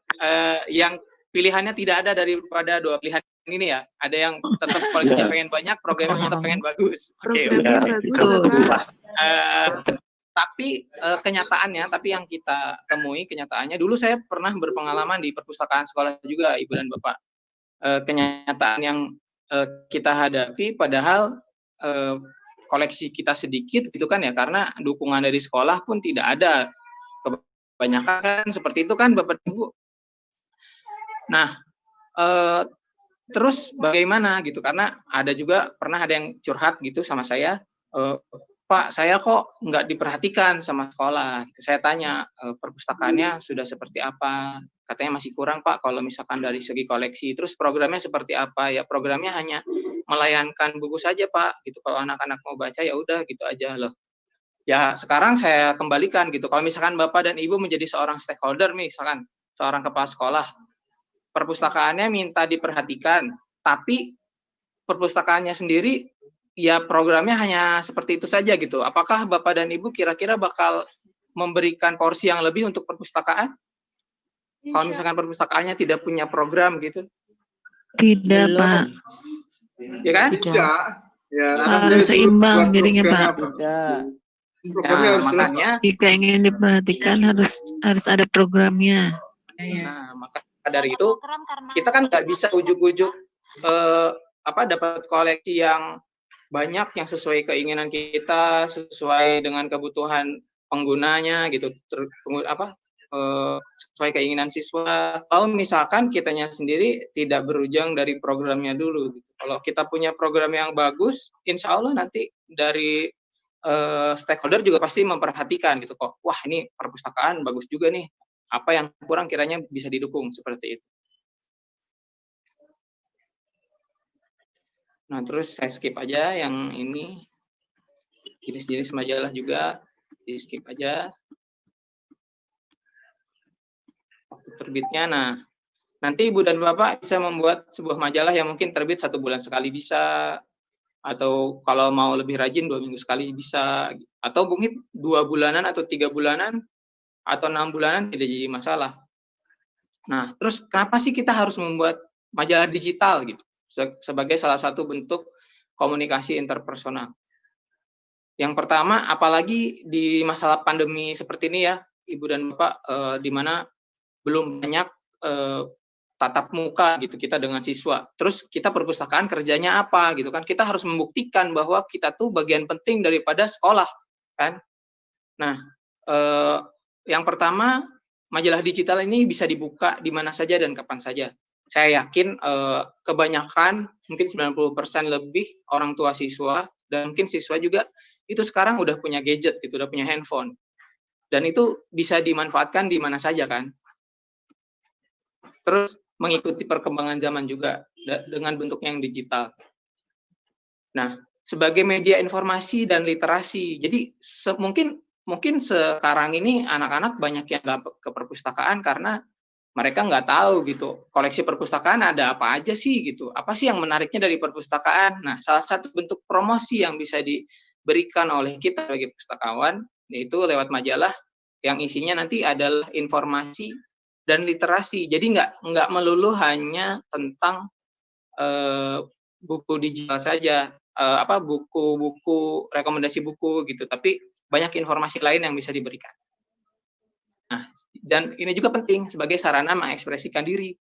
yang pilihannya tidak ada daripada dua pilihan ini ya. Ada yang tetap koleksinya pengen banyak, programnya tetap pengen bagus. Oke. Tapi kenyataannya, tapi yang kita temui kenyataannya, dulu saya pernah berpengalaman di perpustakaan sekolah juga, Ibu dan Bapak. Kenyataan yang kita hadapi, padahal koleksi kita sedikit gitu kan ya, karena dukungan dari sekolah pun tidak ada. Kebanyakan seperti itu kan Bapak Ibu. Nah, terus bagaimana gitu, karena ada juga pernah ada yang curhat gitu sama saya, Pak, saya kok nggak diperhatikan sama sekolah. Saya tanya, perpustakaannya sudah seperti apa? Katanya masih kurang, Pak, kalau misalkan dari segi koleksi. Terus programnya seperti apa? Ya programnya hanya melayankan buku saja, Pak. Gitu. Kalau anak-anak mau baca ya udah gitu aja loh. Ya sekarang saya kembalikan gitu. Kalau misalkan Bapak dan Ibu menjadi seorang stakeholder, misalkan seorang kepala sekolah, perpustakaannya minta diperhatikan, tapi perpustakaannya sendiri ya programnya hanya seperti itu saja gitu. Apakah Bapak dan Ibu kira-kira bakal memberikan porsi yang lebih untuk perpustakaan? Kalau misalkan perpustakaannya tidak punya program gitu? Tidak, Pak. Ya kan? Tidak. Ya, Harus seimbang jadinya, Pak. Programnya harus jelas, makanya, Jika ingin diperhatikan harus ada programnya. nah, maka dari itu kita kan nggak bisa ujuk-ujuk dapat koleksi yang banyak yang sesuai keinginan kita, sesuai dengan kebutuhan penggunanya gitu, sesuai keinginan siswa. Kalau misalkan kitanya sendiri tidak berujang dari programnya dulu. Gitu. Kalau kita punya program yang bagus, insya Allah nanti dari stakeholder juga pasti memperhatikan gitu kok. Wah ini perpustakaan bagus juga nih. Apa yang kurang kiranya bisa didukung seperti itu. Nah terus saya skip aja yang ini. Jenis-jenis majalah juga di skip aja. Waktu terbitnya, nah nanti Ibu dan Bapak bisa membuat sebuah majalah yang mungkin terbit 1 bulan sekali bisa, atau kalau mau lebih rajin 2 minggu sekali bisa, atau mungkin 2 bulanan atau 3 bulanan atau 6 bulanan tidak jadi masalah. Nah terus kenapa sih kita harus membuat majalah digital gitu sebagai salah satu bentuk komunikasi interpersonal? Yang pertama, apalagi di masalah pandemi seperti ini ya Ibu dan Bapak, di mana belum banyak tatap muka gitu kita dengan siswa. Terus kita perpustakaan kerjanya apa gitu kan? Kita harus membuktikan bahwa kita tuh bagian penting daripada sekolah kan. Nah, yang pertama majalah digital ini bisa dibuka di mana saja dan kapan saja. Saya yakin kebanyakan mungkin 90% lebih orang tua siswa dan mungkin siswa juga itu sekarang udah punya gadget gitu, udah punya handphone. Dan itu bisa dimanfaatkan di mana saja kan. Terus mengikuti perkembangan zaman juga dengan bentuknya yang digital. Nah, sebagai media informasi dan literasi, jadi mungkin sekarang ini anak-anak banyak yang nggak ke perpustakaan karena mereka nggak tahu gitu koleksi perpustakaan ada apa aja sih gitu, apa sih yang menariknya dari perpustakaan. Nah, salah satu bentuk promosi yang bisa diberikan oleh kita sebagai pustakawan, yaitu lewat majalah yang isinya nanti adalah informasi dan literasi. Jadi nggak melulu hanya tentang buku digital saja, buku-buku, rekomendasi buku gitu, tapi banyak informasi lain yang bisa diberikan. Nah, dan ini juga penting sebagai sarana mengekspresikan diri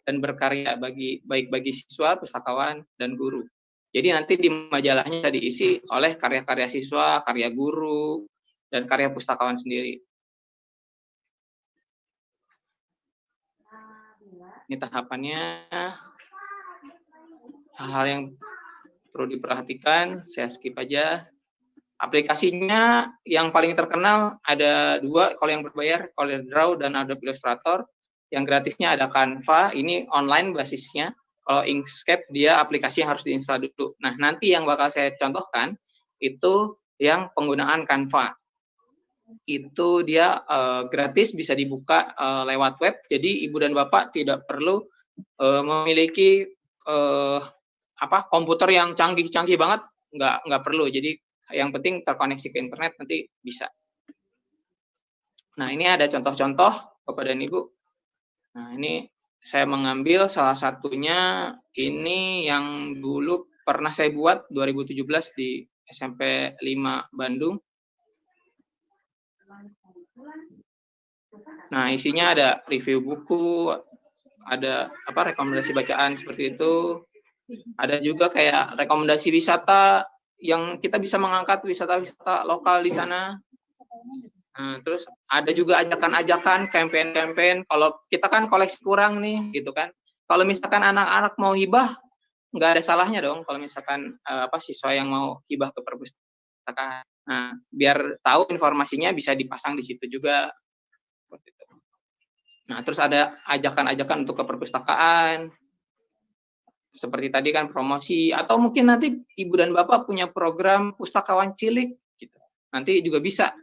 dan berkarya baik bagi siswa, pustakawan, dan guru. Jadi nanti di majalahnya bisa diisi oleh karya-karya siswa, karya guru, dan karya pustakawan sendiri. Ini tahapannya. Hal-hal yang perlu diperhatikan, saya skip aja. Aplikasinya yang paling terkenal ada 2, kalau yang berbayar, CorelDRAW dan Adobe Illustrator. Yang gratisnya ada Canva, ini online basisnya. Kalau Inkscape, dia aplikasi yang harus diinstal dulu. Nah, nanti yang bakal saya contohkan, itu yang penggunaan Canva. Itu dia gratis, bisa dibuka lewat web, jadi Ibu dan Bapak tidak perlu memiliki komputer yang canggih-canggih banget, nggak perlu. Jadi yang penting terkoneksi ke internet, nanti bisa. Nah, ini ada contoh-contoh Bapak dan Ibu. Nah, ini saya mengambil salah satunya, ini yang dulu pernah saya buat 2017 di SMP 5 Bandung. Nah, isinya ada review buku, ada rekomendasi bacaan seperti itu. Ada juga kayak rekomendasi wisata yang kita bisa mengangkat wisata-wisata lokal di sana. Nah, terus ada juga ajakan-ajakan, campaign-campaign. Kalau kita kan koleksi kurang nih, gitu kan. Kalau misalkan anak-anak mau hibah, nggak ada salahnya dong. Kalau misalkan siswa yang mau hibah ke perpustakaan. Nah, biar tahu informasinya bisa dipasang di situ juga. Seperti itu. Nah, terus ada ajakan-ajakan untuk ke perpustakaan. Seperti tadi kan promosi, atau mungkin nanti Ibu dan Bapak punya program pustakawan cilik, gitu. Nanti juga bisa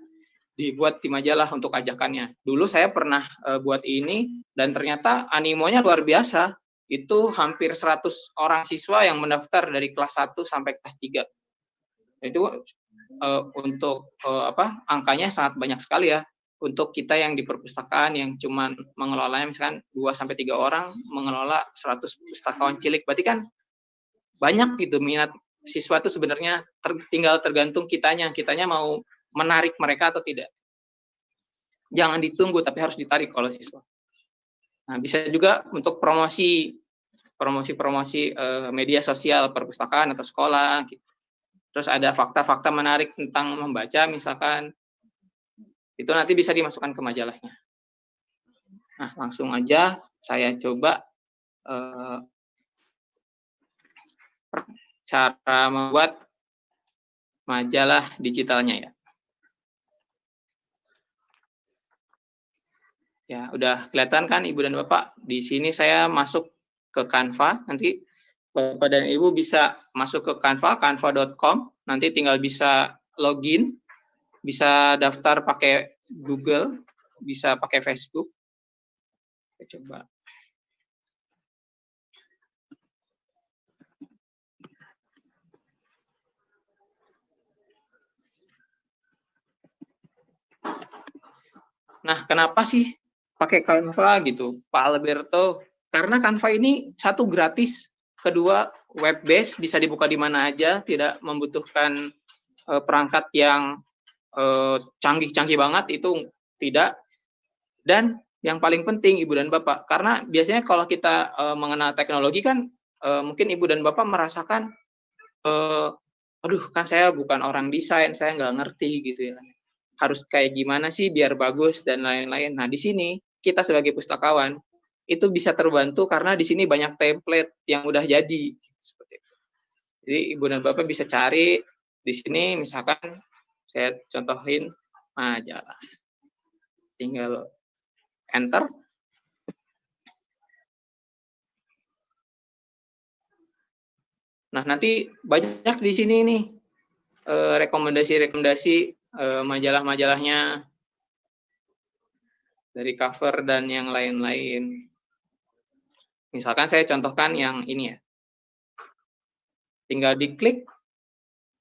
dibuat di majalah untuk ajakannya. Dulu saya pernah buat ini, dan ternyata animonya luar biasa. Itu hampir 100 orang siswa yang mendaftar dari kelas 1 sampai kelas 3. Itu untuk angkanya sangat banyak sekali ya. Untuk kita yang di perpustakaan yang cuma mengelolanya misalkan 2-3 orang mengelola 100 pustakawan cilik, berarti kan banyak gitu minat siswa itu sebenarnya, tinggal tergantung kitanya mau menarik mereka atau tidak. Jangan ditunggu, tapi harus ditarik kalau siswa. Nah, bisa juga untuk promosi media sosial perpustakaan atau sekolah gitu. Terus ada fakta-fakta menarik tentang membaca misalkan. Itu nanti bisa dimasukkan ke majalahnya. Nah, langsung aja saya coba cara membuat majalah digitalnya ya. Ya, udah kelihatan kan Ibu dan Bapak? Di sini saya masuk ke Canva. Nanti Bapak dan Ibu bisa masuk ke Canva, canva.com. Nanti tinggal bisa login. Bisa daftar pakai Google, bisa pakai Facebook. Kita coba. Nah, kenapa sih pakai Canva gitu, Pak Alberto? Karena Canva ini satu gratis, kedua web based, bisa dibuka di mana aja, tidak membutuhkan perangkat yang canggih-canggih banget, itu tidak. Dan yang paling penting Ibu dan Bapak, karena biasanya kalau kita mengenal teknologi kan mungkin Ibu dan Bapak merasakan aduh kan saya bukan orang desain, saya nggak ngerti gitu ya, harus kayak gimana sih biar bagus dan lain-lain. Nah, di sini kita sebagai pustakawan itu bisa terbantu karena di sini banyak template yang udah jadi seperti itu. Jadi Ibu dan Bapak bisa cari di sini, misalkan saya contohin majalah. Tinggal enter. Nah, nanti banyak di sini nih rekomendasi-rekomendasi majalah-majalahnya dari cover dan yang lain-lain. Misalkan saya contohkan yang ini ya. Tinggal diklik.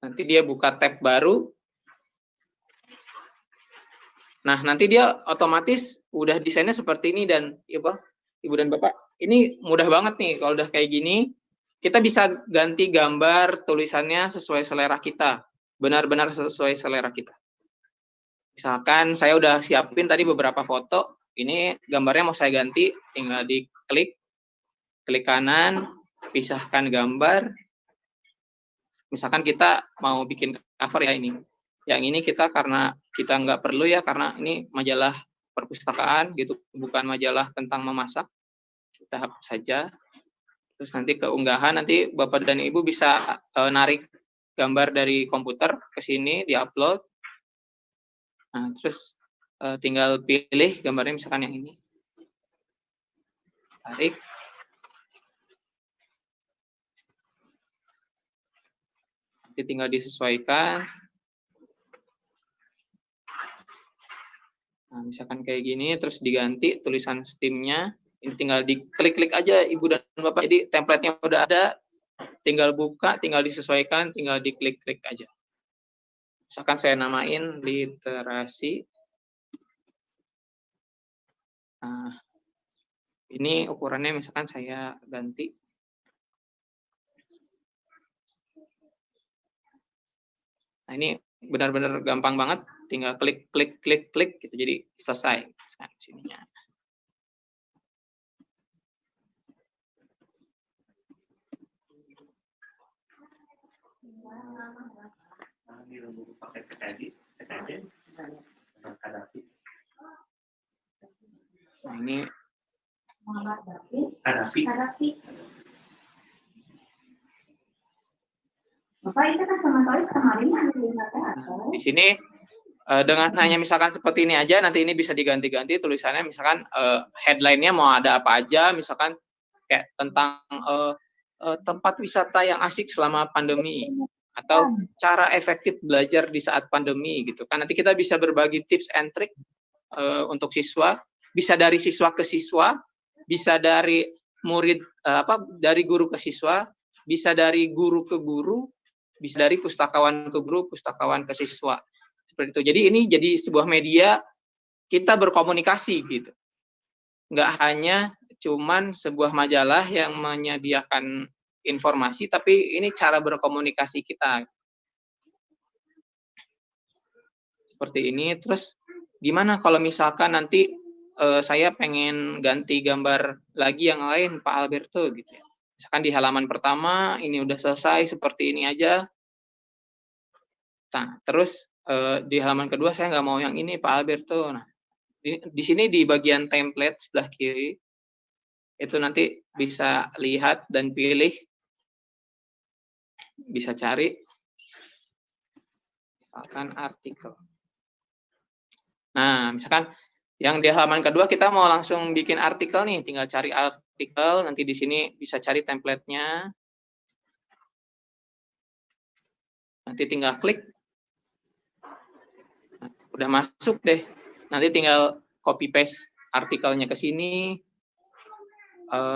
Nanti dia buka tab baru. Nah, nanti dia otomatis udah desainnya seperti ini dan Ibu dan Bapak, ini mudah banget nih kalau udah kayak gini, kita bisa ganti gambar tulisannya sesuai selera kita. Benar-benar sesuai selera kita. Misalkan saya udah siapin tadi beberapa foto, ini gambarnya mau saya ganti, tinggal diklik, klik kanan, pisahkan gambar. Misalkan kita mau bikin cover ya ini. Yang ini kita karena kita nggak perlu ya, karena ini majalah perpustakaan gitu, bukan majalah tentang memasak. Kita hapus saja. Terus nanti keunggahan, nanti Bapak dan Ibu bisa narik gambar dari komputer ke sini, di-upload. Nah, terus tinggal pilih gambarnya misalkan yang ini. Tarik. Nanti tinggal disesuaikan. Nah, misalkan kayak gini, terus diganti tulisan Steam-nya. Ini tinggal diklik-klik aja Ibu dan Bapak. Jadi template-nya udah ada, tinggal buka, tinggal disesuaikan, tinggal diklik-klik aja. Misalkan saya namain literasi. Nah, ini ukurannya misalkan saya ganti. Nah, ini benar-benar gampang banget, tinggal klik gitu, jadi selesai. Nah, sininya. Nah, ini Bapak itu kan sama tulis kemarin di sini dengan hanya misalkan seperti ini aja, nanti ini bisa diganti-ganti tulisannya, misalkan headline-nya mau ada apa aja, misalkan kayak tentang tempat wisata yang asik selama pandemi, atau cara efektif belajar di saat pandemi gitu kan. Nanti kita bisa berbagi tips and trick untuk siswa, bisa dari siswa ke siswa, bisa dari murid dari guru ke siswa, bisa dari guru ke guru, bisa dari pustakawan ke guru, pustakawan ke siswa. Seperti itu. Jadi ini jadi sebuah media kita berkomunikasi gitu. Nggak hanya cuman sebuah majalah yang menyediakan informasi, tapi ini cara berkomunikasi kita. Seperti ini. Terus gimana kalau misalkan nanti saya pengen ganti gambar lagi yang lain, Pak Alberto gitu ya. Misalkan di halaman pertama ini udah selesai seperti ini aja. Nah, terus di halaman kedua saya nggak mau yang ini, Pak Alberto. Nah, di sini di bagian template sebelah kiri itu nanti bisa lihat dan pilih, bisa cari misalkan artikel. Nah, misalkan yang di halaman kedua kita mau langsung bikin artikel nih, tinggal cari artikel, nanti di sini bisa cari template-nya. Nanti tinggal klik. Nah, udah masuk deh. Nanti tinggal copy paste artikelnya ke sini.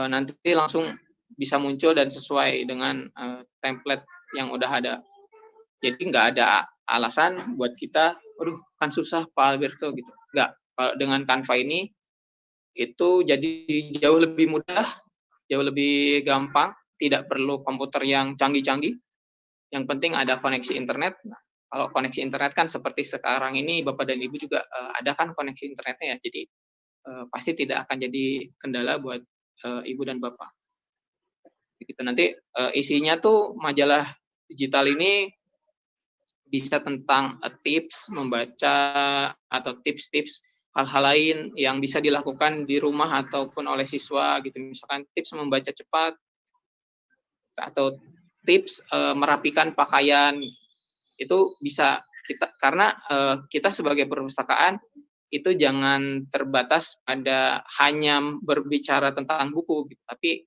Nanti langsung bisa muncul dan sesuai dengan template yang udah ada. Jadi nggak ada alasan buat kita, aduh kan susah Pak Alberto gitu. Nggak. Kalau dengan Canva ini itu jadi jauh lebih mudah, jauh lebih gampang, tidak perlu komputer yang canggih-canggih. Yang penting ada koneksi internet. Nah, kalau koneksi internet kan seperti sekarang ini Bapak dan Ibu juga ada kan koneksi internetnya ya. Jadi pasti tidak akan jadi kendala buat Ibu dan Bapak. Gitu. Nanti isinya tuh majalah digital ini bisa tentang tips membaca atau tips-tips hal-hal lain yang bisa dilakukan di rumah ataupun oleh siswa gitu. Misalkan tips membaca cepat atau tips merapikan pakaian. Itu bisa kita, karena kita sebagai perpustakaan itu jangan terbatas pada hanya berbicara tentang buku gitu. Tapi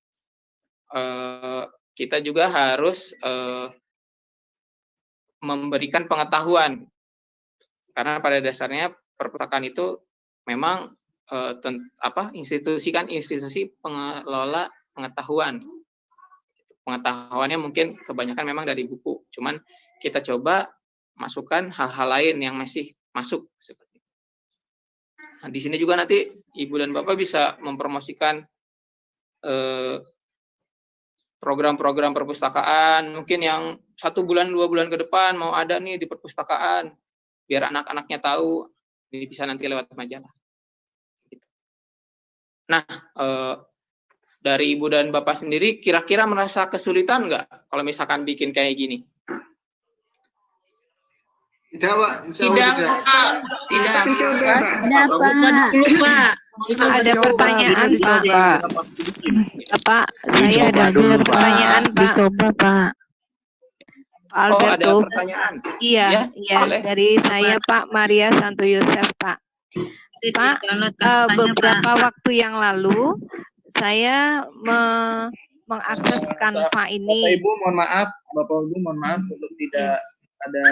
kita juga harus memberikan pengetahuan, karena pada dasarnya perpustakaan itu memang institusi pengelola pengetahuan. Pengetahuannya mungkin kebanyakan memang dari buku, cuman kita coba masukkan hal-hal lain yang masih masuk seperti itu. Nah, di sini juga nanti Ibu dan Bapak bisa mempromosikan program-program perpustakaan, mungkin yang 1 bulan 2 bulan ke depan mau ada nih di perpustakaan, biar anak-anaknya tahu, ini bisa nanti lewat majalah. Nah, dari Ibu dan Bapak sendiri, kira-kira merasa kesulitan nggak kalau misalkan bikin kayak gini? Tidak, Pak. Tidak, Pak. Tidak, Pak. Pak. Ada pertanyaan, Pak. Pak, saya ada pertanyaan, Pak. Dicoba, Pak. Pak Oh, ada Alberto. pertanyaan? Iya, Ya, iya. boleh. Dari saya, Pak Maria Santo Yosef, Pak. Pak, beberapa waktu yang lalu saya mengakses Canva ini. Bapak Ibu mohon maaf untuk tidak ada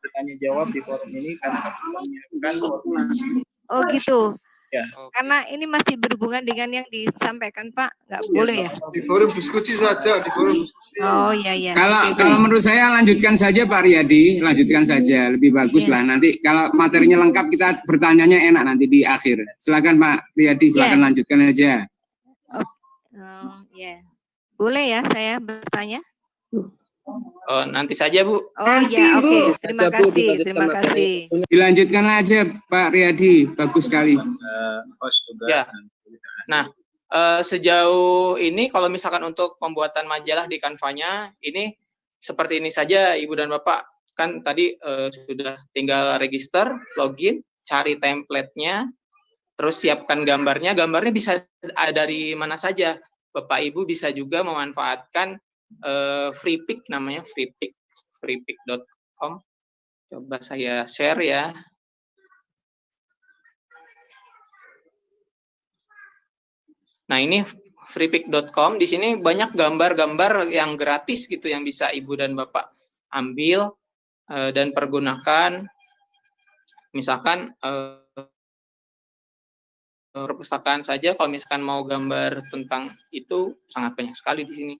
bertanya jawab di forum ini karena kami menyiapkan forum. Oh gitu. Ya. Karena ini masih berhubungan dengan yang disampaikan Pak, nggak boleh ya? Di forum diskusi saja, di forum diskusi. Oh iya iya. Kalau menurut saya lanjutkan saja Pak Riyadi, lanjutkan saja, lebih bagus lah. Nanti kalau materinya lengkap kita bertanyanya enak nanti di akhir. Silakan Pak Riyadi, silakan lanjutkan aja. Ya. Boleh ya saya bertanya? Nanti saja, Bu. Oh iya, oke. Terima kasih, terima kasih. Dilanjutkan aja Pak Riyadi, bagus sekali. Ya. Nah, sejauh ini kalau misalkan untuk pembuatan majalah di Canva-nya, ini seperti ini saja Ibu dan Bapak. Kan tadi sudah tinggal register, login, cari template-nya, terus siapkan gambarnya. Gambarnya bisa dari mana saja. Bapak Ibu bisa juga memanfaatkan Freepik, namanya Freepik, freepik.com. Coba saya share ya. Nah, ini freepik.com. Di sini banyak gambar-gambar yang gratis gitu yang bisa Ibu dan Bapak ambil dan pergunakan. Misalkan perpustakaan saja, kalau misalkan mau gambar tentang itu sangat banyak sekali di sini.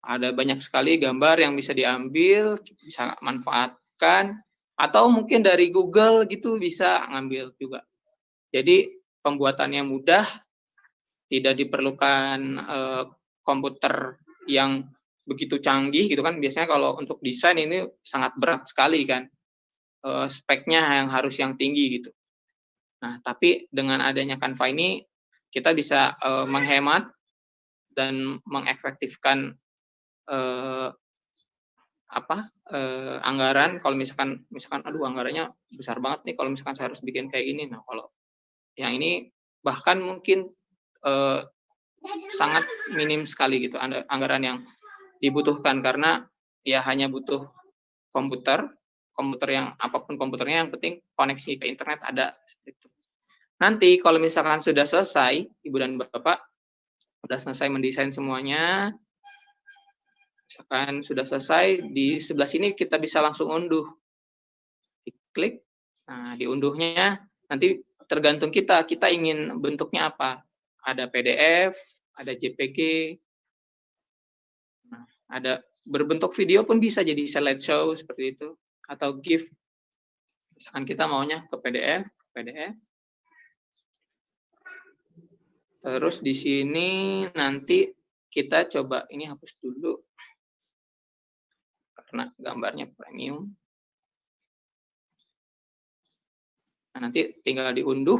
Ada banyak sekali gambar yang bisa diambil, bisa manfaatkan, atau mungkin dari Google gitu bisa ngambil juga. Jadi pembuatannya mudah, tidak diperlukan komputer yang begitu canggih gitu kan. Biasanya kalau untuk desain ini sangat berat sekali kan, speknya yang tinggi gitu. Nah, tapi dengan adanya Canva ini kita bisa menghemat dan mengefektifkan anggaran. Kalau misalkan aduh anggarannya besar banget nih kalau misalkan saya harus bikin kayak ini. Nah, kalau yang ini bahkan mungkin sangat minim sekali gitu anggaran yang dibutuhkan, karena ya hanya butuh komputer yang apapun komputernya, yang penting koneksi ke internet ada. Nanti kalau misalkan sudah selesai, Ibu dan Bapak sudah selesai mendesain semuanya, misalkan sudah selesai, di sebelah sini kita bisa langsung unduh. Diklik, nah diunduhnya nanti tergantung kita ingin bentuknya apa. Ada PDF, ada JPG, nah, ada berbentuk video pun bisa jadi slideshow seperti itu, atau GIF. Misalkan kita maunya ke PDF. Terus di sini nanti kita coba ini hapus dulu karena gambarnya premium. Nah, nanti tinggal diunduh,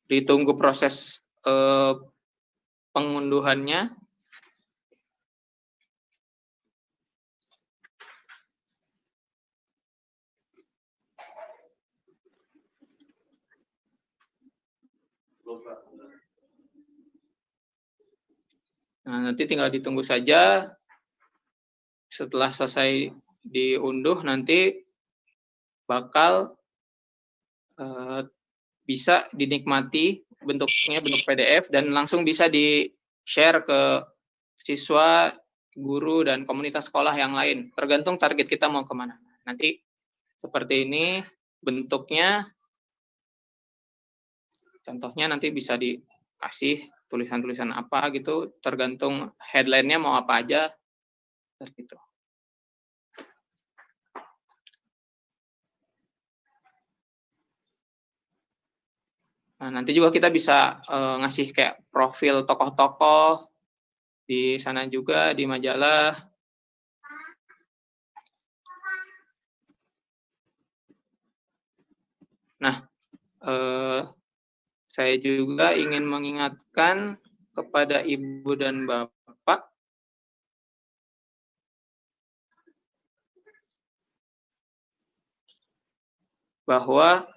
ditunggu proses pengunduhannya. Nah, nanti tinggal ditunggu saja. Setelah selesai diunduh, nanti bakal bisa dinikmati bentuknya, bentuk PDF, dan langsung bisa di-share ke siswa, guru, dan komunitas sekolah yang lain. Tergantung target kita mau kemana. Nanti seperti ini bentuknya. Contohnya nanti bisa dikasih tulisan-tulisan apa gitu, tergantung headline-nya mau apa aja, gitu. Nah, nanti juga kita bisa ngasih kayak profil tokoh-tokoh di sana juga, di majalah. Nah, saya juga ingin mengingatkan kepada Ibu dan Bapak bahwa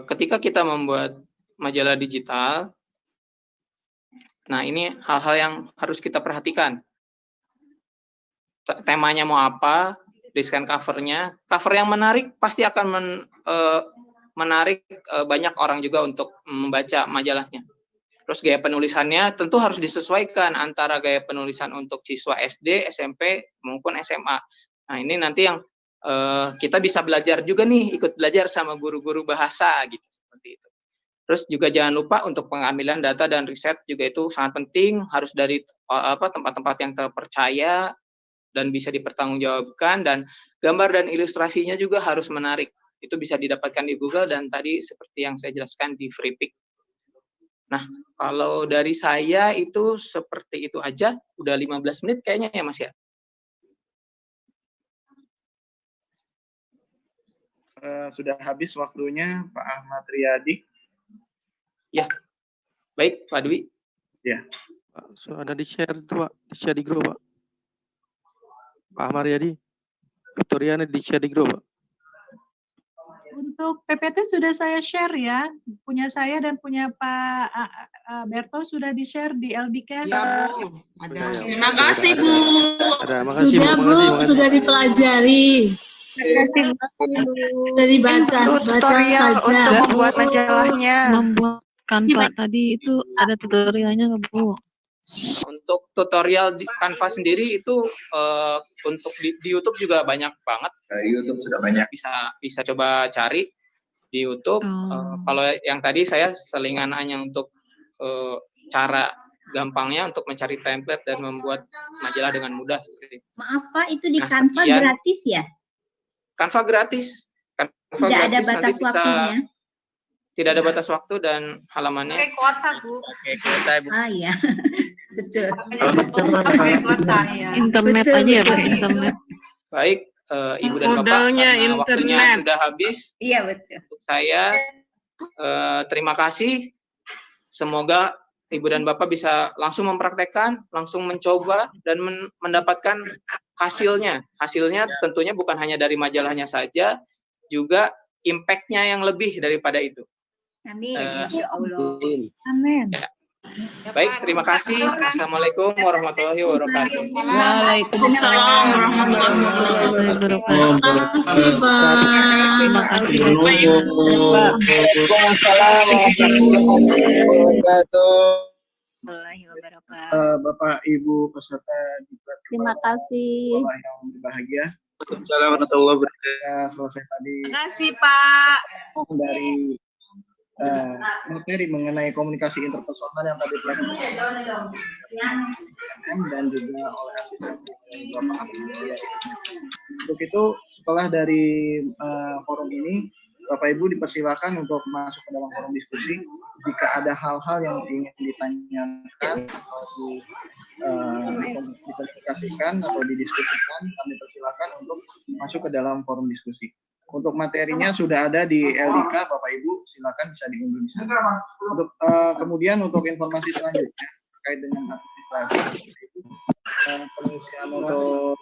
ketika kita membuat majalah digital, nah ini hal-hal yang harus kita perhatikan. Temanya mau apa, desain covernya, cover yang menarik pasti akan menarik banyak orang juga untuk membaca majalahnya. Terus gaya penulisannya tentu harus disesuaikan antara gaya penulisan untuk siswa SD, SMP, maupun SMA. Nah ini nanti yang kita bisa belajar juga nih, ikut belajar sama guru-guru bahasa gitu, seperti itu. Terus juga jangan lupa untuk pengambilan data dan riset juga itu sangat penting, harus dari tempat-tempat yang terpercaya dan bisa dipertanggungjawabkan, dan gambar dan ilustrasinya juga harus menarik. Itu bisa didapatkan di Google dan tadi seperti yang saya jelaskan di FreePic. Nah, kalau dari saya itu seperti itu aja, udah 15 menit kayaknya ya Mas ya. Sudah habis waktunya Pak Ahmad Riyadi. Ya, baik Pak Dwi. Ya. So, ada di share itu Pak, di share di grup Pak. Pak Ahmad Riyadi, tutorialnya di share di grup Pak. Untuk PPT sudah saya share ya, punya saya dan punya Pak Berto sudah di-share di LDK. Ya, Bu. Ada. Terima kasih, Bu. Ada, makasih Bu, Sudah Bu, makasih. sudah dipelajari. Dari baca Tutorial saja. untuk membuat majalahnya. Membuat Canva tadi itu ada tutorialnya nggak Bu? Untuk tutorial di Canva sendiri itu untuk di YouTube juga banyak banget. YouTube sudah banyak. Bisa coba cari di YouTube. Kalau yang tadi saya selingan hanya untuk cara gampangnya untuk mencari template dan membuat majalah dengan mudah. Maaf Pak, itu di Canva gratis ya? Canva gratis. Canva Tidak ada gratis, batas nanti bisa, waktunya? Tidak ada batas waktu dan halamannya. Pakai kuota, Bu. Oke, kuota Bu. Ah iya, betul. Pakai kuota ya. Internet Betul, aja ya betul. Pak, internet. Baik, Ibu dan Bapak, Modalnya karena waktunya internet. sudah habis. Iya betul. Untuk saya, terima kasih. Semoga Ibu dan Bapak bisa langsung mempraktekkan, langsung mencoba, dan mendapatkan hasilnya. Hasilnya tentunya bukan hanya dari majalahnya saja, juga impact-nya yang lebih daripada itu. Amin. Insya Allah. Amin. Ya. Baik, terima kasih. Assalamualaikum warahmatullahi wabarakatuh. Waalaikumsalam warahmatullahi wabarakatuh. Terima kasih Pak. Terima kasih. Waalaikumsalam warahmatullahi wabarakatuh. Bapak Ibu peserta diklat Terima kasih. sekolah yang berbahagia. Waalaikumsalam warahmatullahi wabarakatuh. Kita selesai tadi Terima kasih, Pak. dari materi mengenai komunikasi interpersonal yang tadi telah disampaikan dan juga oleh asisten Bapak Ahmad Riyadi. Untuk itu, setelah dari forum ini, Bapak Ibu dipersilakan untuk masuk ke dalam forum diskusi. Jika ada hal-hal yang ingin ditanyakan atau diklarifikasikan atau didiskusikan, kami persilakan untuk masuk ke dalam forum diskusi. Untuk materinya sudah ada di LDK, Bapak Ibu silakan bisa diunduh di sana. Untuk kemudian untuk informasi selanjutnya terkait dengan administrasi, pengisian untuk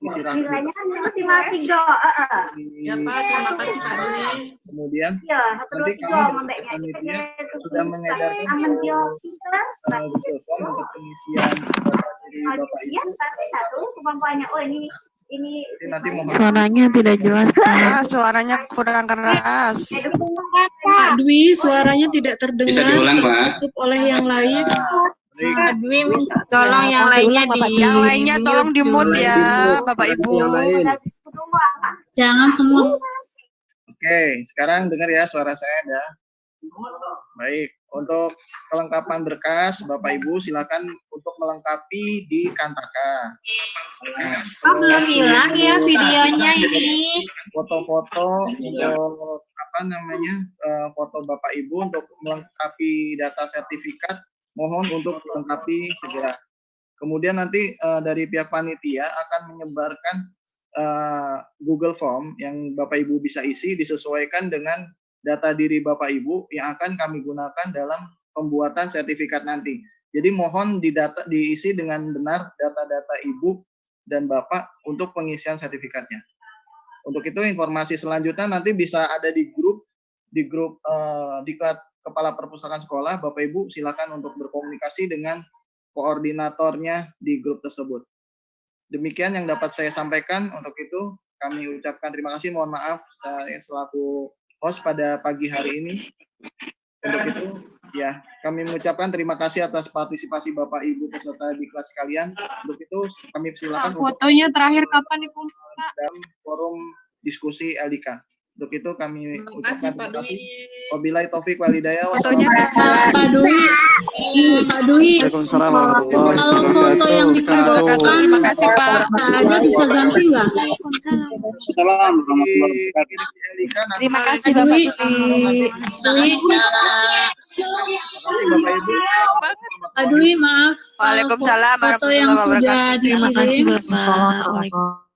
Nilainya kan masih mati do. Ya Pak, terima kasih Pak Dwi. Kemudian Ya, nanti kami dari panitia sudah mengedarkan untuk pengisian dari Bapak Ibu. Satu kemampuannya. Oh ini Nanti Suaranya tidak jelas Pak. Suaranya kurang keras. Pak Dwi, suaranya tidak terdengar. Bisa diulang, Pak. Tertutup oleh yang lain. Pak Dwi minta tolong yang lainnya Yang lainnya tolong di-mute ya, Bapak Ibu. Jangan semua. Oke, sekarang dengar ya suara saya ada. Baik, untuk kelengkapan berkas Bapak Ibu silakan untuk melengkapi di Kantaka. belum hilang ya videonya ini. Foto-foto untuk foto Bapak Ibu untuk melengkapi data sertifikat, mohon untuk melengkapi segera. Kemudian nanti dari pihak panitia akan menyebarkan Google Form yang Bapak Ibu bisa isi disesuaikan dengan data diri Bapak Ibu yang akan kami gunakan dalam pembuatan sertifikat nanti. Jadi mohon diisi dengan benar data-data Ibu dan Bapak untuk pengisian sertifikatnya. Untuk itu informasi selanjutnya nanti bisa ada di grup Diklat Kepala Perpustakaan Sekolah. Bapak Ibu silakan untuk berkomunikasi dengan koordinatornya di grup tersebut. Demikian yang dapat saya sampaikan. Untuk itu kami ucapkan terima kasih. Mohon maaf saya selaku host pada pagi hari ini. Untuk itu ya kami mengucapkan terima kasih atas partisipasi Bapak Ibu peserta diklat sekalian. Untuk itu kami silakan Fotonya terakhir kapan nih, Pak? dalam forum diskusi LDK. Untuk itu kami ucapkan terima kasih. Wabillahi taufik wal hidayah. Pak Dwi, kalau foto yang dikumpulkan aja bisa ganti nggak? Terima kasih Bapak Dwi. Pak Dwi, maaf. Waalaikumsalam Foto yang sudah Terima kasih dikirim Bapak.